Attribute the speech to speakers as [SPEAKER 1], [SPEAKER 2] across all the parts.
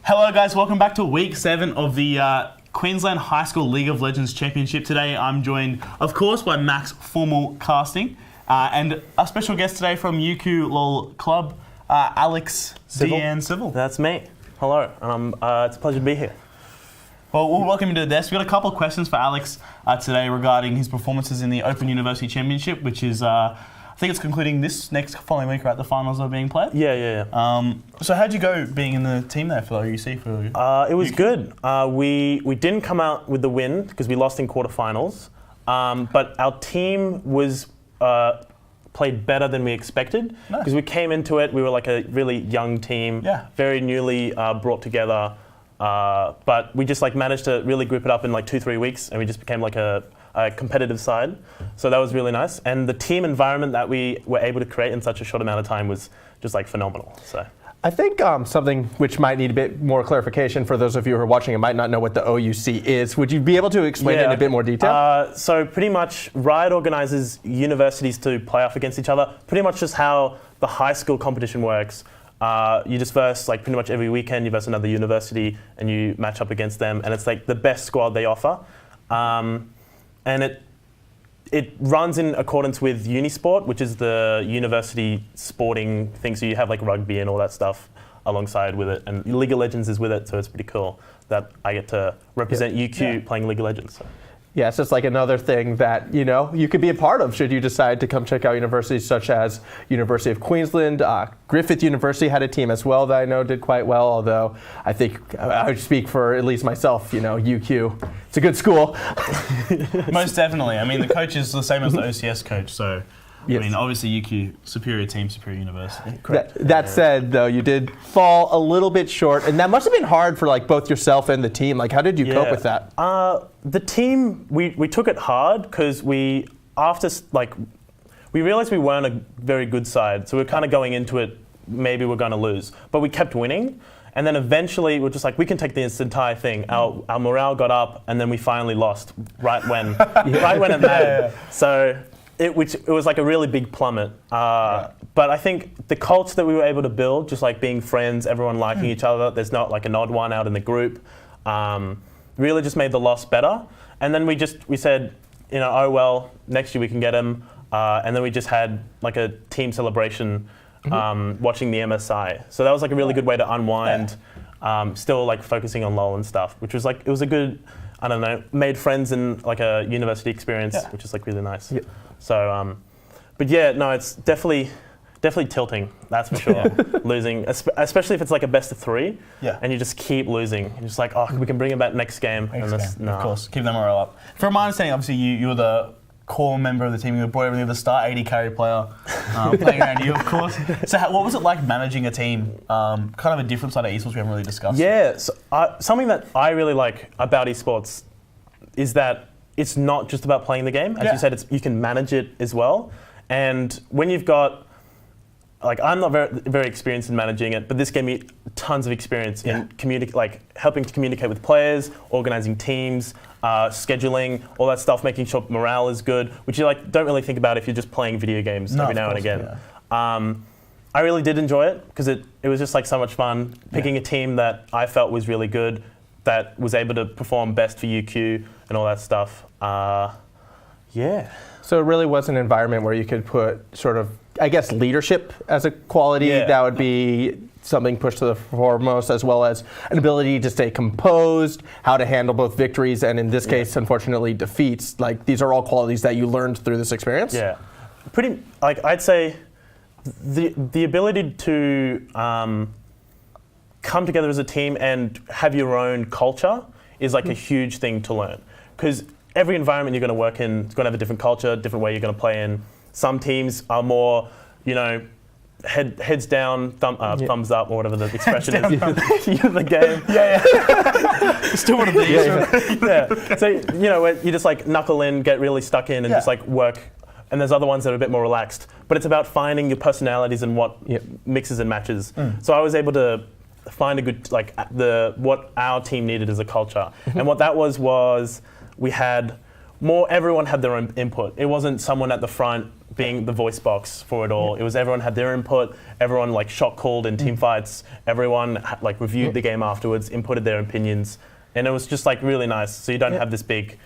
[SPEAKER 1] Hello guys, welcome back to week 7 of the Queensland High School League of Legends Championship. Today I'm joined, of course, by Max Formal Casting and a special guest today from UQ LOL Club, Alex Civil.
[SPEAKER 2] That's me. Hello, it's a pleasure to be here.
[SPEAKER 1] Well, we'll welcome you to the desk. We've got a couple of questions for Alex today regarding his performances in the Open University Championship, which is, I think it's concluding this next following week, right? The finals are being played?
[SPEAKER 2] Yeah.
[SPEAKER 1] So how'd you go being in the team there for UC?
[SPEAKER 2] It was good. We didn't come out with the win because we lost in quarterfinals, but our team was played better than we expected because we came into it, we were like a really young team, very newly brought together. But we just managed to really grip it up in 2-3 weeks, and we just became a competitive side. So that was really nice. And the team environment that we were able to create in such a short amount of time was just phenomenal. So
[SPEAKER 3] I think something which might need a bit more clarification for those of you who are watching and might not know what the OUC is. Would you be able to explain it in a bit more detail?
[SPEAKER 2] So pretty much Riot organizes universities to play off against each other. Pretty much just how the high school competition works. You just verse pretty much every weekend, you verse another university and you match up against them, and it's the best squad they offer. And it runs in accordance with Unisport, which is the university sporting thing, so you have rugby and all that stuff alongside with it, and League of Legends is with it, so it's pretty cool that I get to represent UQ playing League of Legends. So.
[SPEAKER 3] Yeah, it's just another thing that you could be a part of should you decide to come check out universities such as University of Queensland. Griffith University had a team as well that I know did quite well, although I think I would speak for at least myself, UQ. It's a good school.
[SPEAKER 1] Most definitely. I mean, the coach is the same as the OCS coach, so yes. I mean, obviously UQ, superior team, superior university.
[SPEAKER 3] That said, though, you did fall a little bit short, and that must have been hard for both yourself and the team. How did you cope with that?
[SPEAKER 2] The team, we took it hard because we realized we weren't a very good side, so we were kind of going into it, maybe we're going to lose, but we kept winning. And then eventually we're just we can take this entire thing. Our morale got up, and then we finally lost right when it mattered. So it was a really big plummet. But I think the culture that we were able to build, just being friends, everyone liking each other, there's not an odd one out in the group, really just made the loss better. And then we said, oh well, next year we can get him. And then we just had a team celebration watching the MSI. So that was a really good way to unwind, still focusing on LoL and stuff, which was it was a good, I don't know, made friends in a university experience, which is really nice. Yeah. So, but yeah, no, it's definitely tilting, that's for sure. Losing, especially if it's a best of 3, and you just keep losing. You're just we can bring it back next game.
[SPEAKER 1] Of course, keep them morale up. From my understanding, obviously you were the core member of the team. You were brought everything the star 80 carry player playing around you, of course. So what was it like managing a team? Kind of a different side of esports we haven't really discussed.
[SPEAKER 2] Yeah, so, something that I really like about esports is that it's not just about playing the game. As you said, you can manage it as well. And when you've got, I'm not very experienced in managing it, but this gave me tons of experience in helping to communicate with players, organizing teams, scheduling, all that stuff, making sure morale is good, which you don't really think about if you're just playing video games every now and again. I really did enjoy it because it was just so much fun picking a team that I felt was really good, that was able to perform best for UQ and all that stuff.
[SPEAKER 3] So it really was an environment where you could put sort of, I guess, leadership as a quality that would be something pushed to the foremost, as well as an ability to stay composed, how to handle both victories and, in this case, unfortunately, defeats. These are all qualities that you learned through this experience? Yeah.
[SPEAKER 2] Pretty, I'd say the ability to come together as a team and have your own culture is a huge thing to learn. Because every environment you're going to work in is going to have a different culture, different way you're going to play in. Some teams are more, heads down, thumbs up, or whatever the expression is. The game.
[SPEAKER 1] Still one of these.
[SPEAKER 2] So, where you just knuckle in, get really stuck in, and just work. And there's other ones that are a bit more relaxed. But it's about finding your personalities and what mixes and matches. So I was able to find a good, what our team needed as a culture. And what that was we had everyone had their own input. It wasn't someone at the front being the voice box for it all. It was everyone had their input, everyone like shot called in team fights, everyone like reviewed the game afterwards, inputted their opinions, and it was just like really nice. So you don't have this big,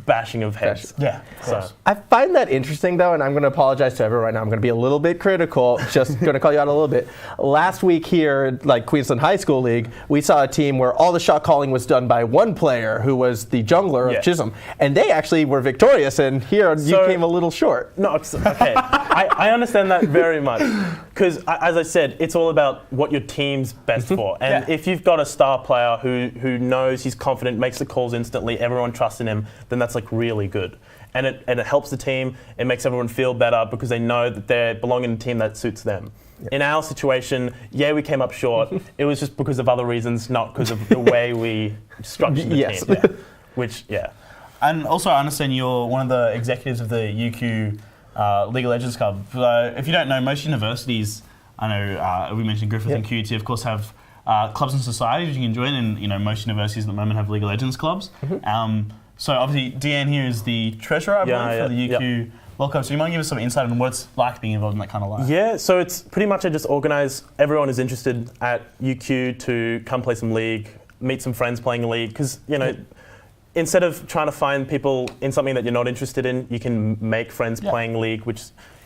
[SPEAKER 2] bashing of heads.
[SPEAKER 1] Yeah, of course.
[SPEAKER 3] I find that interesting, though, and I'm going to apologize to everyone right now. I'm going to be a little bit critical, just going to call you out a little bit. Last week here, like Queensland High School League, we saw a team where all the shot calling was done by one player who was the jungler of Chisholm, and they actually were victorious, and here you came a little short.
[SPEAKER 2] No, okay. I understand that very much, because as I said, it's all about what your team's best for. And if you've got a star player who knows, he's confident, makes the calls instantly, everyone trusts in him, then that's like really good. And it helps the team, it makes everyone feel better because they know that they belong in a team that suits them. In our situation, we came up short. It was just because of other reasons, not because of the way we structured the team. Which,
[SPEAKER 1] And also, I understand you're one of the executives of the UQ League of Legends Club. If you don't know, most universities, I know we mentioned Griffith and QUT, of course, have clubs and societies you can join, and most universities at the moment have League of Legends clubs. So obviously, Deanne here is the treasurer, I believe, for the UQ World Cup. So you might give us some insight on what it's like being involved in that kind of life?
[SPEAKER 2] Yeah, so it's pretty much I just organise, everyone is interested at UQ to come play some League, meet some friends playing League, because, instead of trying to find people in something that you're not interested in, you can make friends playing League, which,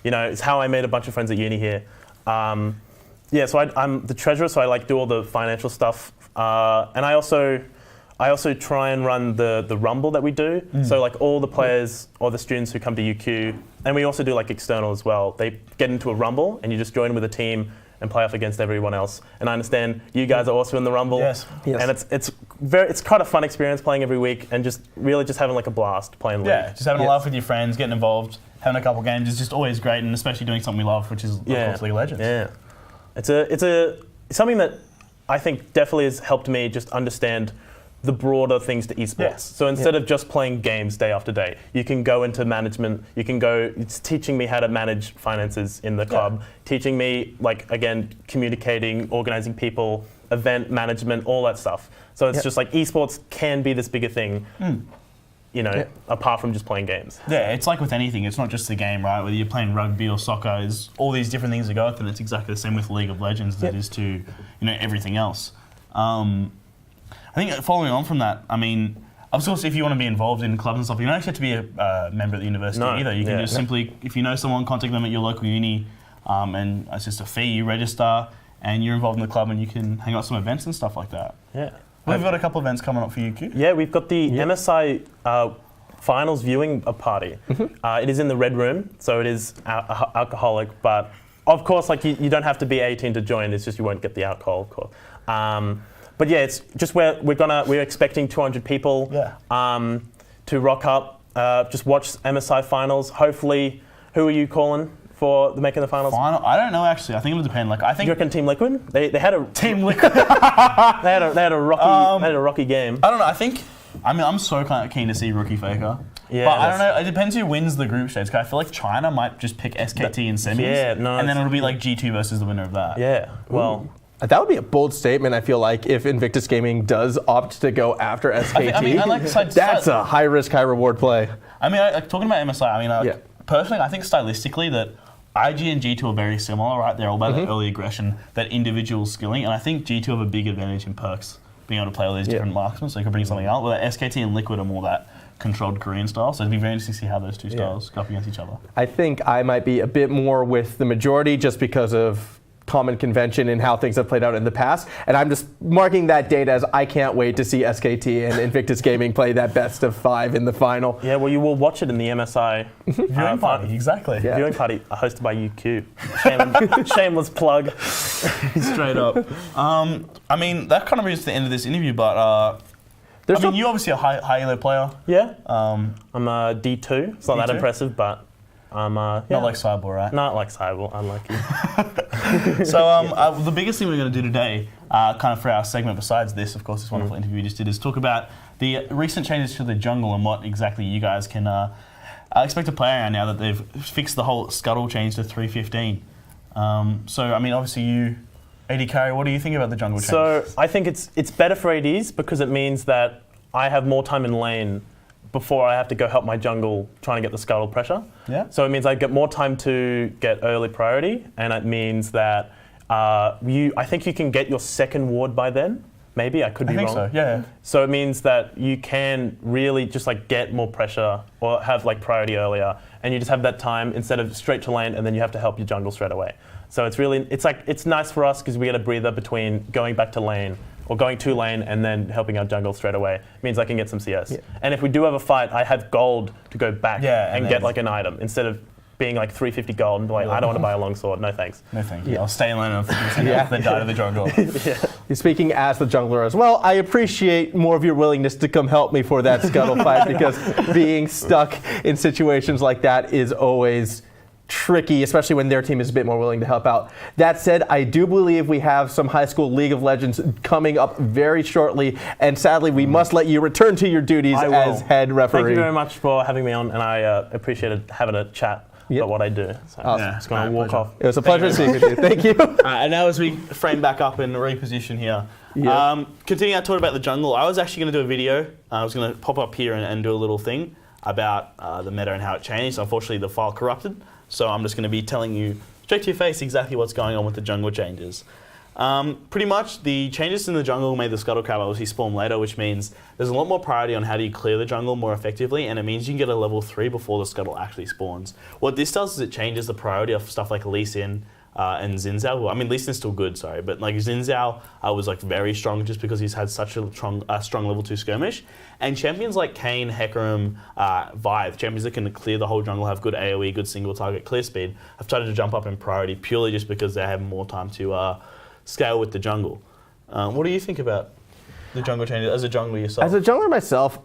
[SPEAKER 2] is how I made a bunch of friends at uni here. So I'm the treasurer, so I like do all the financial stuff. And I also try and run the Rumble that we do. So like all the players or the students who come to UQ, and we also do like external as well, they get into a Rumble and you just join with a team and play off against everyone else. And I understand you guys are also in the Rumble.
[SPEAKER 1] Yes.
[SPEAKER 2] And it's quite a fun experience playing every week and just really just having like a blast playing League.
[SPEAKER 1] Yeah, just having a laugh with your friends, getting involved, having a couple games is just always great, and especially doing something we love, which is of course League of Legends.
[SPEAKER 2] Yeah. It's something that I think definitely has helped me just understand the broader things to esports.
[SPEAKER 1] Yeah.
[SPEAKER 2] So instead of just playing games day after day, you can go into management, it's teaching me how to manage finances in the club, teaching me, like, again, communicating, organizing people, event management, all that stuff. So it's just like esports can be this bigger thing, apart from just playing games.
[SPEAKER 1] Yeah, it's like with anything, it's not just the game, right? Whether you're playing rugby or soccer, there's all these different things that go with it, and it's exactly the same with League of Legends as it is to, everything else. I think following on from that, of course, if you want to be involved in clubs and stuff, you don't actually have to be a member at the university either. You can just simply, if you know someone, contact them at your local uni, and it's just a fee, you register, and you're involved in the club, and you can hang out some events and stuff like that.
[SPEAKER 2] Yeah.
[SPEAKER 1] We've got a couple of events coming up for UQ.
[SPEAKER 2] Yeah, we've got the MSI finals viewing party. It is in the Red Room, so it is alcoholic, but of course, like you don't have to be 18 to join. It's just you won't get the alcohol, of course. But yeah, it's just we're expecting 200 people to rock up, just watch MSI finals. Hopefully, who are you calling for making the finals?
[SPEAKER 1] I don't know actually. I think it would depend. Like I think
[SPEAKER 2] you reckon Team Liquid? They had a
[SPEAKER 1] Team Liquid.
[SPEAKER 2] they had a rocky game.
[SPEAKER 1] I don't know. I'm so kind of keen to see Rookie Faker.
[SPEAKER 2] Yeah,
[SPEAKER 1] but I don't know. It depends who wins the group stage. Cause I feel like China might just pick SKT in semis. And then it'll be like G2 versus the winner of that.
[SPEAKER 2] Yeah. Well.
[SPEAKER 3] That would be a bold statement, I feel like, if Invictus Gaming does opt to go after SKT.
[SPEAKER 1] I like
[SPEAKER 3] that's a high-risk, high-reward play.
[SPEAKER 1] Talking about MSI, personally, I think stylistically that IG and G2 are very similar, right? They're all about that early aggression, that individual skilling, and I think G2 have a big advantage in perks, being able to play all these different marksmen, so you can bring something out. Where SKT and Liquid are more that controlled Korean style, so it'd be very interesting to see how those two styles go up against each other.
[SPEAKER 3] I think I might be a bit more with the majority just because of common convention in how things have played out in the past, and I'm just marking that date as I can't wait to see SKT and Invictus Gaming play that best of 5 in the final.
[SPEAKER 2] Yeah, well, you will watch it in the MSI
[SPEAKER 1] viewing party. Exactly.
[SPEAKER 2] Yeah. Viewing party hosted by UQ. Shameless plug.
[SPEAKER 1] Straight up. That kind of brings us to the end of this interview, but you're obviously a high elo player.
[SPEAKER 2] Yeah. I'm a D2. It's not that impressive, but
[SPEAKER 1] not like Cyborg, right?
[SPEAKER 2] Not like Cyborg, unlucky.
[SPEAKER 1] So the biggest thing we're going to do today, kind of for our segment, besides this, of course, this wonderful interview we just did, is talk about the recent changes to the jungle and what exactly you guys can expect to play around now that they've fixed the whole scuttle change to 315. Obviously you, AD carry, what do you think about the jungle change?
[SPEAKER 2] So I think it's better for ADs because it means that I have more time in lane before I have to go help my jungle trying to get the scuttle pressure.
[SPEAKER 1] Yeah.
[SPEAKER 2] So it means I get more time to get early priority, and it means that I think you can get your second ward by then. Maybe, I could be wrong.
[SPEAKER 1] I think so, yeah.
[SPEAKER 2] So it means that you can really just like get more pressure or have like priority earlier, and you just have that time instead of straight to lane, and then you have to help your jungle straight away. So it's nice for us because we get a breather between going back to lane or going to lane and then helping our jungle straight away. It means I can get some CS. Yeah. And if we do have a fight, I have gold to go back and get like an item instead of being like 350 gold and like, I don't want to buy a longsword, no thanks.
[SPEAKER 1] No thank you. Yeah. I'll stay in lane and then die to the jungle.
[SPEAKER 3] You're speaking as the jungler as well. I appreciate more of your willingness to come help me for that scuttle fight because being stuck in situations like that is always tricky, especially when their team is a bit more willing to help out. That said, I do believe we have some high school League of Legends coming up very shortly, and sadly we must let you return to your duties as head referee.
[SPEAKER 2] Thank you very much for having me on, and I appreciated having a chat about what I do. So
[SPEAKER 3] awesome.
[SPEAKER 2] I'm just going to walk off.
[SPEAKER 3] It was a pleasure speaking with you. Thank you.
[SPEAKER 1] And now as we frame back up and reposition here, continuing our talk about the jungle, I was actually going to do a video. I was going to pop up here and do a little thing about the meta and how it changed. Unfortunately, the file corrupted. So I'm just going to be telling you straight to your face exactly what's going on with the jungle changes. Pretty much the changes in the jungle made the scuttle crab obviously spawn later, which means there's a lot more priority on how do you clear the jungle more effectively, and it means you can get a level 3 before the scuttle actually spawns. What this does is it changes the priority of stuff like Lee Sin and Xin Zhao. Well, I mean, Lee Sin's still good, sorry, but like Xin Zhao was like very strong just because he's had such a strong level 2 skirmish. And champions like Kayn, Hecarim, Vive, champions that can clear the whole jungle, have good AoE, good single target clear speed, have started to jump up in priority purely just because they have more time to scale with the jungle. What do you think about the jungle changes as a jungler yourself?
[SPEAKER 3] As a jungler myself,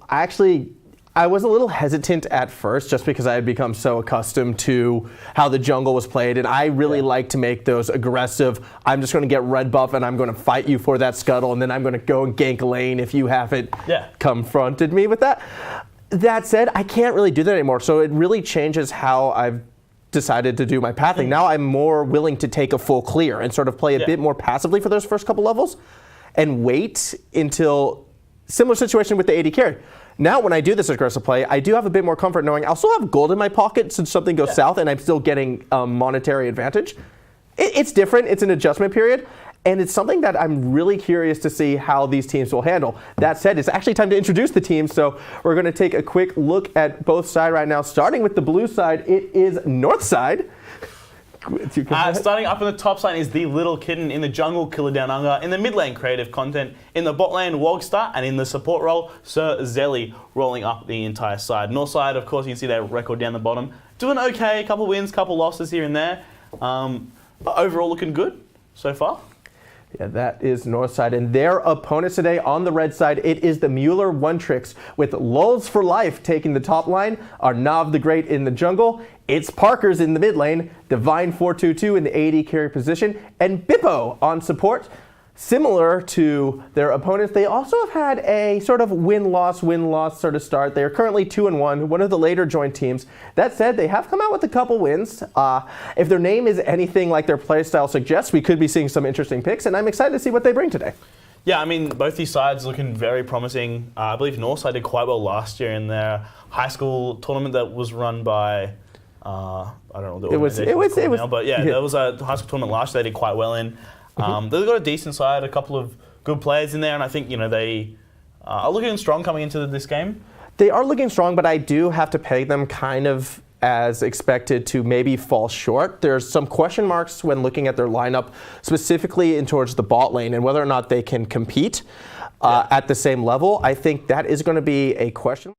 [SPEAKER 3] I was a little hesitant at first just because I had become so accustomed to how the jungle was played, and I really like to make those aggressive, I'm just going to get red buff and I'm going to fight you for that scuttle, and then I'm going to go and gank lane if you haven't confronted me with that. That said, I can't really do that anymore, so it really changes how I've decided to do my pathing. Now I'm more willing to take a full clear and sort of play a bit more passively for those first couple levels and wait until similar situation with the AD carry. Now when I do this aggressive play, I do have a bit more comfort knowing I'll still have gold in my pocket since something goes south and I'm still getting monetary advantage. It's different, it's an adjustment period, and it's something that I'm really curious to see how these teams will handle. That said, it's actually time to introduce the teams, so we're going to take a quick look at both sides right now. Starting with the blue side, it is Northside.
[SPEAKER 1] Starting up in the top side is ThelilKitten, in the jungle, KillerDownUnder, in the mid lane, Creative Content, in the bot lane, Wogstar, and in the support role, SirZelli, rolling up the entire side. Northside, of course, you can see their record down the bottom. Doing okay, couple wins, couple losses here and there. But overall looking good so far.
[SPEAKER 3] Yeah, that is Northside, and their opponents today on the red side, it is the Mueller One with LoLsFORLiFe taking the top line, ArnavTheGreat in the jungle, ItsParkers in the mid lane, Divine422 in the AD carry position, and Bipu on support. Similar to their opponents, they also have had a sort of win-loss sort of start. They are currently 2-1, one of the later joined teams. That said, they have come out with a couple wins. If their name is anything like their playstyle suggests, we could be seeing some interesting picks, and I'm excited to see what they bring today.
[SPEAKER 1] Yeah, I mean, both these sides looking very promising. I believe Northside did quite well last year in their high school tournament that was run by, I don't know, the organization now, but yeah, there was a high school tournament last year they did quite well in. They've got a decent side, a couple of good players in there, and I think they are looking strong coming into this game.
[SPEAKER 3] They are looking strong, but I do have to peg them kind of as expected to maybe fall short. There's some question marks when looking at their lineup, specifically in towards the bot lane, and whether or not they can compete at the same level. I think that is going to be a question.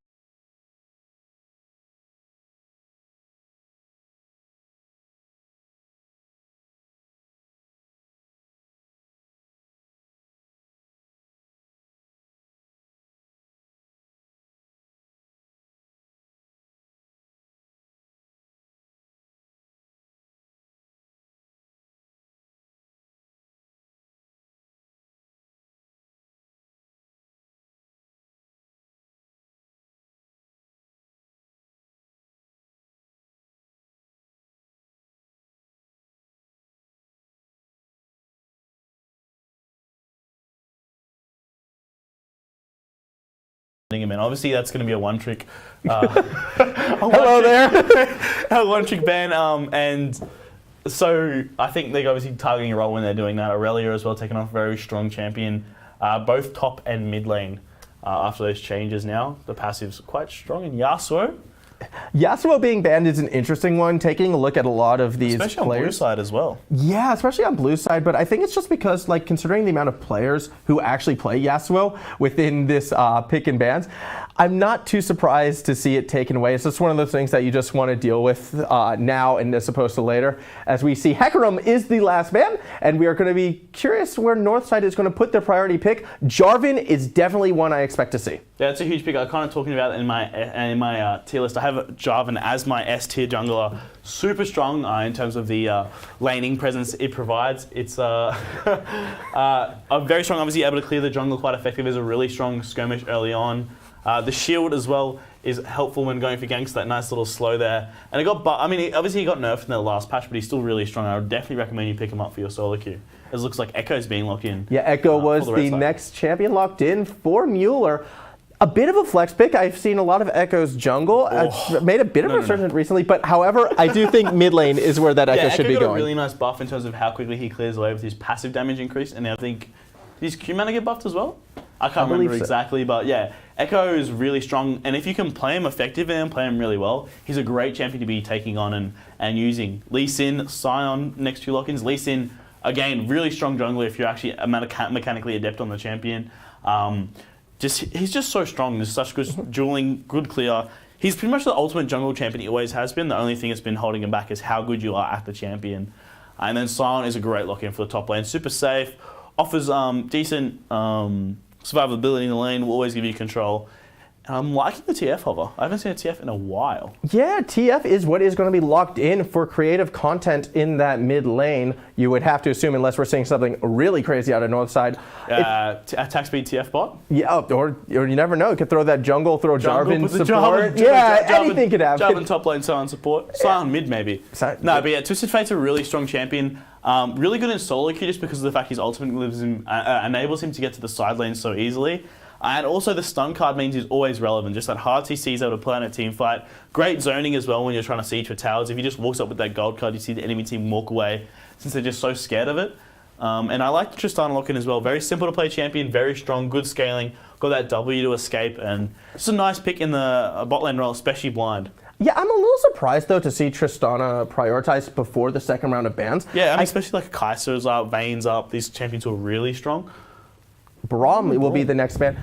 [SPEAKER 1] him in. Obviously, that's going to be a one-trick.
[SPEAKER 3] Hello there.
[SPEAKER 1] A one-trick ban. And so I think they're obviously targeting a role when they're doing that. Aurelia as well, taking off a very strong champion. Both top and mid lane after those changes now. The passive's quite strong. And Yasuo.
[SPEAKER 3] Yasuo being banned is an interesting one, taking a look at a lot of these
[SPEAKER 1] especially
[SPEAKER 3] players.
[SPEAKER 1] On blue side as well.
[SPEAKER 3] Yeah, especially on blue side, but I think it's just because, like, considering the amount of players who actually play Yasuo within this pick and bans, I'm not too surprised to see it taken away. It's just one of those things that you just want to deal with now and as opposed to later. As we see, Hecarim is the last ban, and we are going to be curious where Northside is going to put their priority pick. Jarvan is definitely one I expect to see.
[SPEAKER 1] Yeah, it's a huge pick. I'm kind of talking about it in my tier list. I have Jarvan as my S tier jungler. Super strong in terms of the laning presence it provides. It's a very strong, obviously able to clear the jungle quite effectively. There's a really strong skirmish early on. The shield as well is helpful when going for ganks. That nice little slow there. And it got, obviously he got nerfed in the last patch, but he's still really strong. I would definitely recommend you pick him up for your solo queue. It looks like Ekko's being locked in.
[SPEAKER 3] Yeah, Ekko was the next champion locked in for Mueller. A bit of a flex pick. I've seen a lot of Ekko's jungle. I've made a bit of a resurgence recently, but however, I do think mid lane is where that Ekko should be
[SPEAKER 1] got
[SPEAKER 3] going.
[SPEAKER 1] A really nice buff in terms of how quickly he clears away with his passive damage increase, and I think his Q mana get buffed as well. I can't remember exactly, but yeah, Ekko is really strong, and if you can play him effectively and play him really well, he's a great champion to be taking on and using. Lee Sin, Sion, next two lock-ins. Lee Sin, again, really strong jungler if you're actually mechanically adept on the champion. He's just so strong. There's such good dueling, good clear. He's pretty much the ultimate jungle champion he always has been. The only thing that's been holding him back is how good you are at the champion. And then Sion is a great lock-in for the top lane. Super safe, offers decent survivability in the lane, will always give you control. And I'm liking the TF hover. I haven't seen a TF in a while. Yeah, TF is what is going to be locked in for creative content in that mid lane. You would have to assume, unless we're seeing something really crazy out of Northside. Attack speed TF bot?
[SPEAKER 3] Yeah, or you never know. You could throw that jungle, throw Jarvan support. Anything could happen.
[SPEAKER 1] Jarvan top lane, Sion support. Sion mid maybe. But yeah, Twisted Fate's a really strong champion. Really good in solo queue just because of the fact his ultimate enables him to get to the side lane so easily. And also the stun card means he's always relevant. Just that hard CC is able to play on a team fight. Great zoning as well when you're trying to siege for towers. If he just walks up with that gold card, you see the enemy team walk away since they're just so scared of it. And I like the Tristana lock-in as well. Very simple to play champion, very strong, good scaling. Got that W to escape, and it's a nice pick in the bot lane role, especially blind.
[SPEAKER 3] Yeah, I'm a little surprised though to see Tristana prioritized before the second round of bans.
[SPEAKER 1] Yeah, especially like Kaiser's up, Vayne's up. These champions were really strong.
[SPEAKER 3] Braum will be the next ban.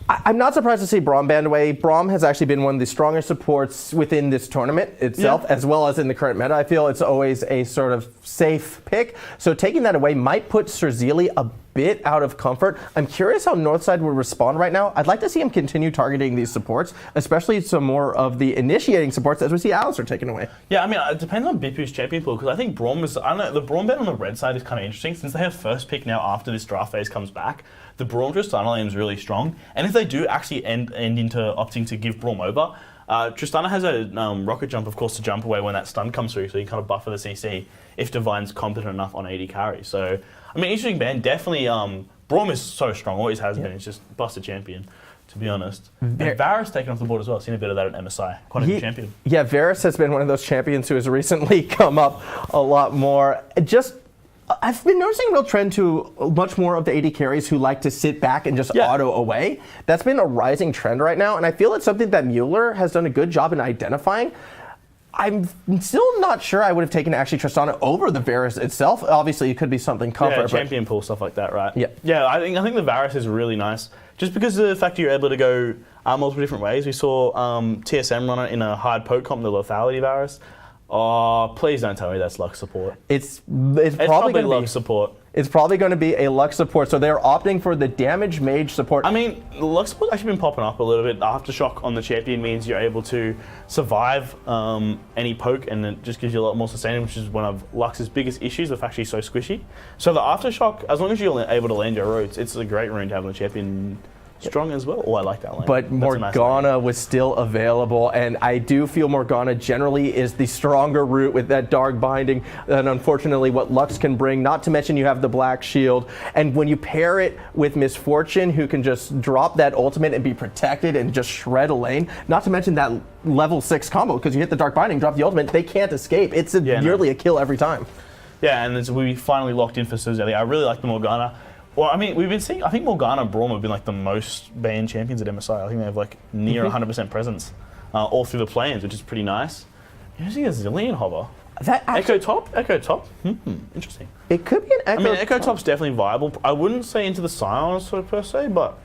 [SPEAKER 3] I'm not surprised to see Braum banned away. Braum has actually been one of the strongest supports within this tournament itself, as well as in the current meta. I feel it's always a sort of safe pick. So taking that away might put SirZelli a bit out of comfort. I'm curious how Northside would respond right now. I'd like to see him continue targeting these supports, especially some more of the initiating supports as we see Alistar taken away.
[SPEAKER 1] Yeah, I mean, it depends on Bipu's champion pool, because I think Braum is, I don't know, the Braum ban on the red side is kind of interesting since they have first pick now after this draft phase comes back. The Braum Tristana lane is really strong, and if they do actually end into opting to give Braum over, Tristana has a rocket jump, of course, to jump away when that stun comes through, so you kind of buffer the CC if Divine's competent enough on AD carry. So, I mean, interesting ban. Definitely, Braum is so strong, always has been. It's just busted champion, to be honest. And Varus taken off the board as well. Seen a bit of that at MSI. Quite a good champion. Yeah,
[SPEAKER 3] Varus has been one of those champions who has recently come up a lot more. I've been noticing a real trend to much more of the AD carries who like to sit back and just auto away. That's been a rising trend right now, and I feel it's something that Mueller has done a good job in identifying. I'm still not sure I would have taken actually Tristana over the Varus itself. Obviously, it could be something comfort.
[SPEAKER 1] Yeah, champion pool, stuff like that, right?
[SPEAKER 3] Yeah.
[SPEAKER 1] Yeah, I think the Varus is really nice. Just because of the fact you're able to go multiple different ways. We saw TSM run it in a hard poke comp, the lethality Varus. Oh, please don't tell me that's Lux support.
[SPEAKER 3] It's probably
[SPEAKER 1] Lux support.
[SPEAKER 3] It's probably going to be a Lux support, so they're opting for the damage mage support.
[SPEAKER 1] I mean, Lux support's actually been popping up a little bit. Aftershock on the champion means you're able to survive any poke, and it just gives you a lot more sustain, which is one of Lux's biggest issues with actually so squishy. So the Aftershock, as long as you're able to land your roots, it's a great rune to have on the champion. strong as well. Oh, I like that lane.
[SPEAKER 3] But
[SPEAKER 1] That's a nice
[SPEAKER 3] Morgana
[SPEAKER 1] lane.
[SPEAKER 3] was still available, and I do feel Morgana generally is the stronger route with that dark binding than unfortunately what Lux can bring, not to mention you have the black shield. And when you pair it with Misfortune, who can just drop that ultimate and be protected and just shred a lane, not to mention that level 6 combo, because you hit the dark binding, drop the ultimate, they can't escape. It's nearly a kill every time.
[SPEAKER 1] Yeah, and we finally locked in for SirZelli. I really like the Morgana. Well, I mean, we've been seeing, I think Morgana and Braum have been like the most banned champions at MSI. I think they have like near 100% presence all through the play-ins, which is pretty nice. Using a Zilean hover. Ekko top? Ekko top? Interesting.
[SPEAKER 3] It could be an Ekko.
[SPEAKER 1] I mean, Ekko top's definitely viable. I wouldn't say into the Sion sort of per se, but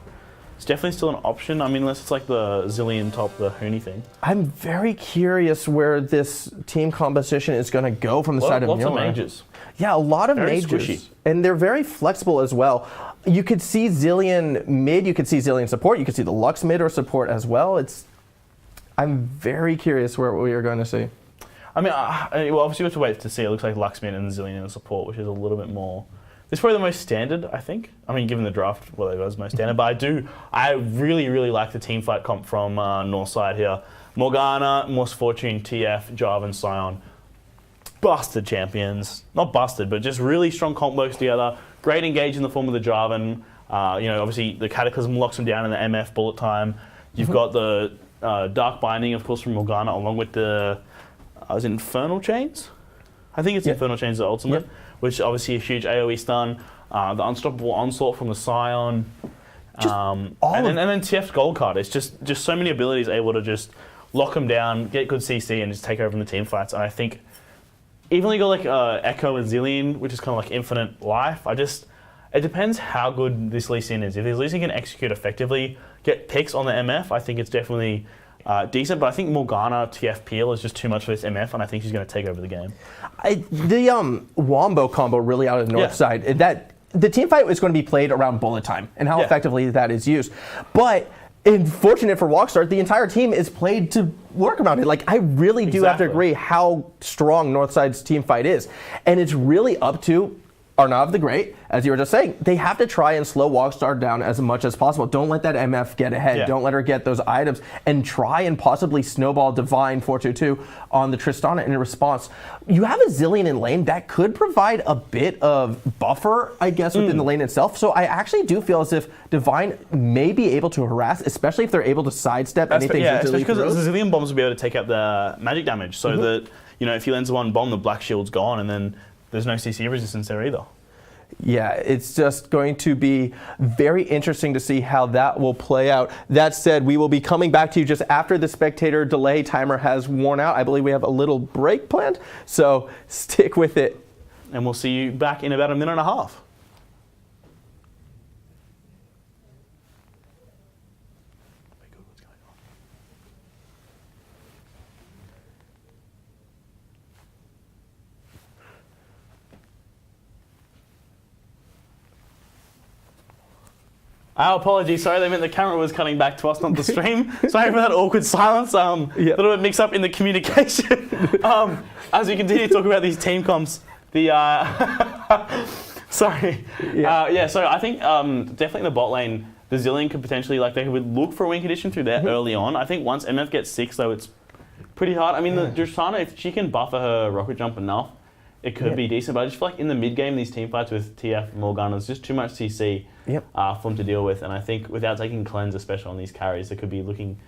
[SPEAKER 1] it's definitely still an option. I mean, unless it's like the Zilean top, the Hoonie thing.
[SPEAKER 3] I'm very curious where this team composition is going to go from the side of Mueller.
[SPEAKER 1] Lots of mages.
[SPEAKER 3] Yeah, a lot of
[SPEAKER 1] Very
[SPEAKER 3] mages.
[SPEAKER 1] squishy.
[SPEAKER 3] And they're very flexible as well. You could see Zilean mid, you could see Zilean support, you could see the Lux mid or support as well. I'm very curious where we are going to see.
[SPEAKER 1] I mean, well, obviously we have to wait to see. It looks like Lux mid and Zilean in the support, which is a little bit more... It's probably the most standard, I think. I mean, given the draft, well, it was most standard. But I really, really like the team fight comp from Northside here. Morgana, Misfortune, TF, Jarvan, Sion. Busted champions. Not busted, but just really strong comp works together. Great engage in the form of the Jarvan. Obviously the Cataclysm locks them down in the MF bullet time. You've got the Dark Binding, of course, from Morgana, along with the is it Infernal Chains? I think it's Infernal Chains, the ultimate, which obviously a huge AoE stun. The Unstoppable Onslaught from the Sion. And then TF's gold card. It's just so many abilities able to just lock them down, get good CC, and just take over in the team fights. And I think even though you got like Ekko and Zilean, which is kind of like infinite life, it depends how good this Lee Sin is. If this Lee Sin can execute effectively, get picks on the MF, I think it's definitely decent. But I think Morgana TF Peel is just too much for this MF, and I think she's going to take over the game.
[SPEAKER 3] The Wombo combo really out of the north side, the team fight is going to be played around bullet time and how effectively that is used. But unfortunate for Walkstar, the entire team is played to work around it. Like, I really do have to agree how strong Northside's team fight is. And it's really up to ArnavTheGreat, as you were just saying. They have to try and slow Walkstar down as much as possible. Don't let that MF get ahead. Yeah. Don't let her get those items. And try and possibly snowball Divine 422 on the Tristana in response. You have a Zilean in lane that could provide a bit of buffer, I guess, within the lane itself. So I actually do feel as if Divine may be able to harass, especially if they're able to sidestep anything.
[SPEAKER 1] Yeah, especially because the Zilean bombs will be able to take out the magic damage. So that, if he lands one bomb, the black shield's gone, and then there's no CC resistance there either.
[SPEAKER 3] Yeah, it's just going to be very interesting to see how that will play out. That said, we will be coming back to you just after the spectator delay timer has worn out. I believe we have a little break planned, so stick with it.
[SPEAKER 1] And we'll see you back in about a minute and a half. Our apologies, sorry, they meant the camera was cutting back to us, not the stream. Sorry for that awkward silence. A little bit mixed up in the communication. As we continue to talk about these team comps, sorry. So I think definitely in the bot lane, the Zilean could potentially, they would look for a win condition through there early on. I think once MF gets 6, though, it's pretty hard. I mean, the Tristana, if she can buffer her rocket jump enough, it could be decent, but I just feel like in the mid-game, these team fights with TF and Morgana, there's just too much CC for them to deal with. And I think without taking cleanse, especially on these carries, they could be looking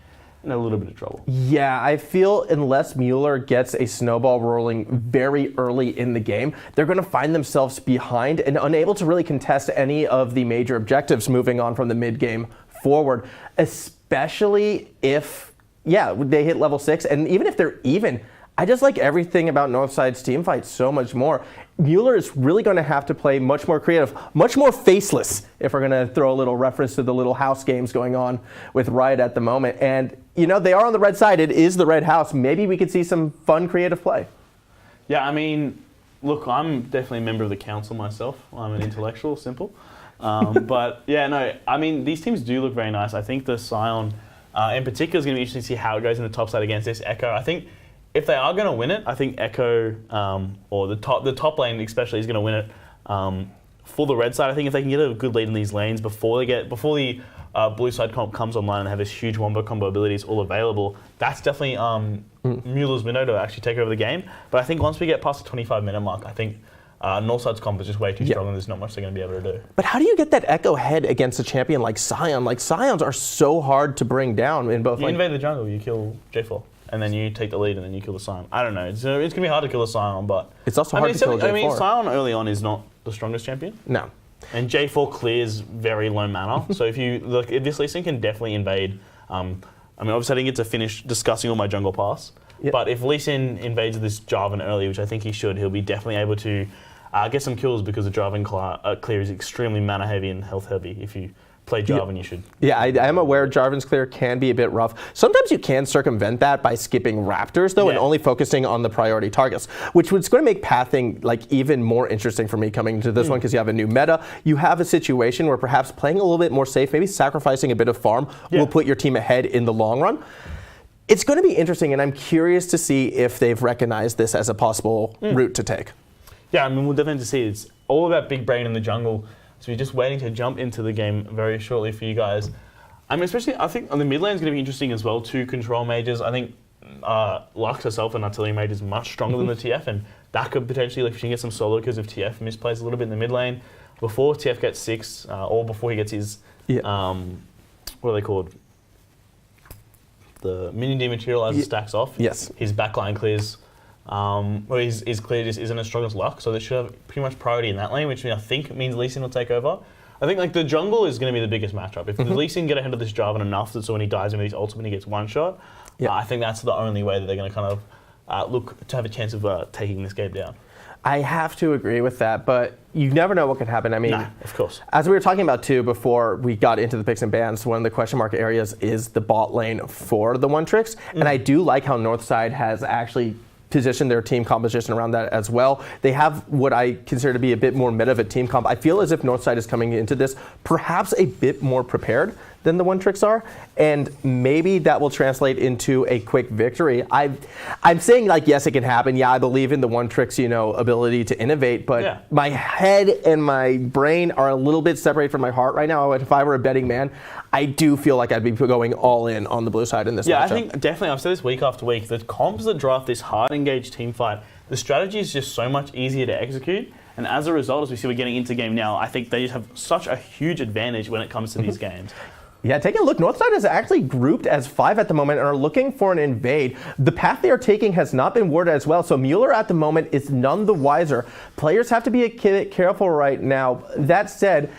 [SPEAKER 1] in a little bit of trouble.
[SPEAKER 3] Yeah, I feel unless Mueller gets a snowball rolling very early in the game, they're going to find themselves behind and unable to really contest any of the major objectives moving on from the mid-game forward, especially if, they hit level 6. And even if they're even, I just like everything about Northside's team fight so much more. Mueller is really going to have to play much more creative, much more faceless, if we're going to throw a little reference to the little house games going on with Riot at the moment. And, they are on the red side. It is the red house. Maybe we could see some fun creative play.
[SPEAKER 1] Yeah, I mean, look, I'm definitely a member of the council myself. I'm an intellectual, simple. But, I mean, these teams do look very nice. I think the Sion in particular is going to be interesting to see how it goes in the top side against this Ekko. I think if they are going to win it, I think Ekko or the top lane especially is going to win it for the red side. I think if they can get a good lead in these lanes before the blue side comp comes online and have this huge wombo combo abilities all available, that's definitely Mueller's window to actually take over the game. But I think once we get past the 25-minute mark, I think Northside's comp is just way too strong and there's not much they're going to be able to do.
[SPEAKER 3] But how do you get that Ekko head against a champion like Sion? Like, Sions are so hard to bring down in both.
[SPEAKER 1] You invade the jungle, you kill J4, and then you take the lead and then you kill the Sion. I don't know. It's going to be hard to kill the Sion, but...
[SPEAKER 3] It's also hard to kill J4.
[SPEAKER 1] I mean, Sion early on is not the strongest champion.
[SPEAKER 3] No.
[SPEAKER 1] And J4 clears very low mana. So if this Lee Sin can definitely invade... I mean, obviously I didn't get to finish discussing all my jungle pass, but if Lee Sin invades this Jarvan early, which I think he should, he'll be definitely able to get some kills because the Jarvan clear is extremely mana heavy and health heavy. If you play Jarvan, you should. Yeah,
[SPEAKER 3] I am aware Jarvan's clear can be a bit rough. Sometimes you can circumvent that by skipping Raptors, though, and only focusing on the priority targets, which was going to make pathing like even more interesting for me coming into this one, because you have a new meta. You have a situation where perhaps playing a little bit more safe, maybe sacrificing a bit of farm, will put your team ahead in the long run. It's going to be interesting, and I'm curious to see if they've recognized this as a possible route to take.
[SPEAKER 1] Yeah, I mean, we'll definitely see. It's all about big brain in the jungle. So we're just waiting to jump into the game very shortly for you guys. I mean, especially, I think on the mid lane is going to be interesting as well. 2 control mages. I think Lux herself and Artillery Mage is much stronger than the TF, and that could potentially, like, if she can get some solo kills if TF misplays a little bit in the mid lane before TF gets 6, or before he gets his, what are they called? The minion dematerializer stacks off.
[SPEAKER 3] Yes.
[SPEAKER 1] His backline clears. Well, his clear just isn't as strong as Luck, so they should have pretty much priority in that lane, which I think means Lee Sin will take over. I think like the jungle is going to be the biggest matchup. If the Lee Sin get ahead of this Jarvan enough that so when he dies with his ultimate he gets one shot, I think that's the only way that they're going to kind of look to have a chance of taking this game down.
[SPEAKER 3] I have to agree with that, but you never know what could happen. I mean,
[SPEAKER 1] of course.
[SPEAKER 3] As we were talking about too before we got into the picks and bans, one of the question mark areas is the bot lane for the One Tricks, and I do like how Northside has actually position their team composition around that as well. They have what I consider to be a bit more meta of a team comp. I feel as if Northside is coming into this perhaps a bit more prepared than the One Tricks are, and maybe that will translate into a quick victory. I'm saying, like, yes, it can happen. Yeah, I believe in the One Tricks, ability to innovate, but my head and my brain are a little bit separated from my heart right now. If I were a betting man, I do feel like I'd be going all in on the blue side in this matchup.
[SPEAKER 1] I think definitely, I've said this week after week, the comps that draft this hard engaged team fight, the strategy is just so much easier to execute. And as a result, as we see we're getting into game now, I think they just have such a huge advantage when it comes to these games.
[SPEAKER 3] Yeah, taking a look, Northside is actually grouped as 5 at the moment and are looking for an invade. The path they are taking has not been worded as well, so Mueller at the moment is none the wiser. Players have to be a bit careful right now. That said,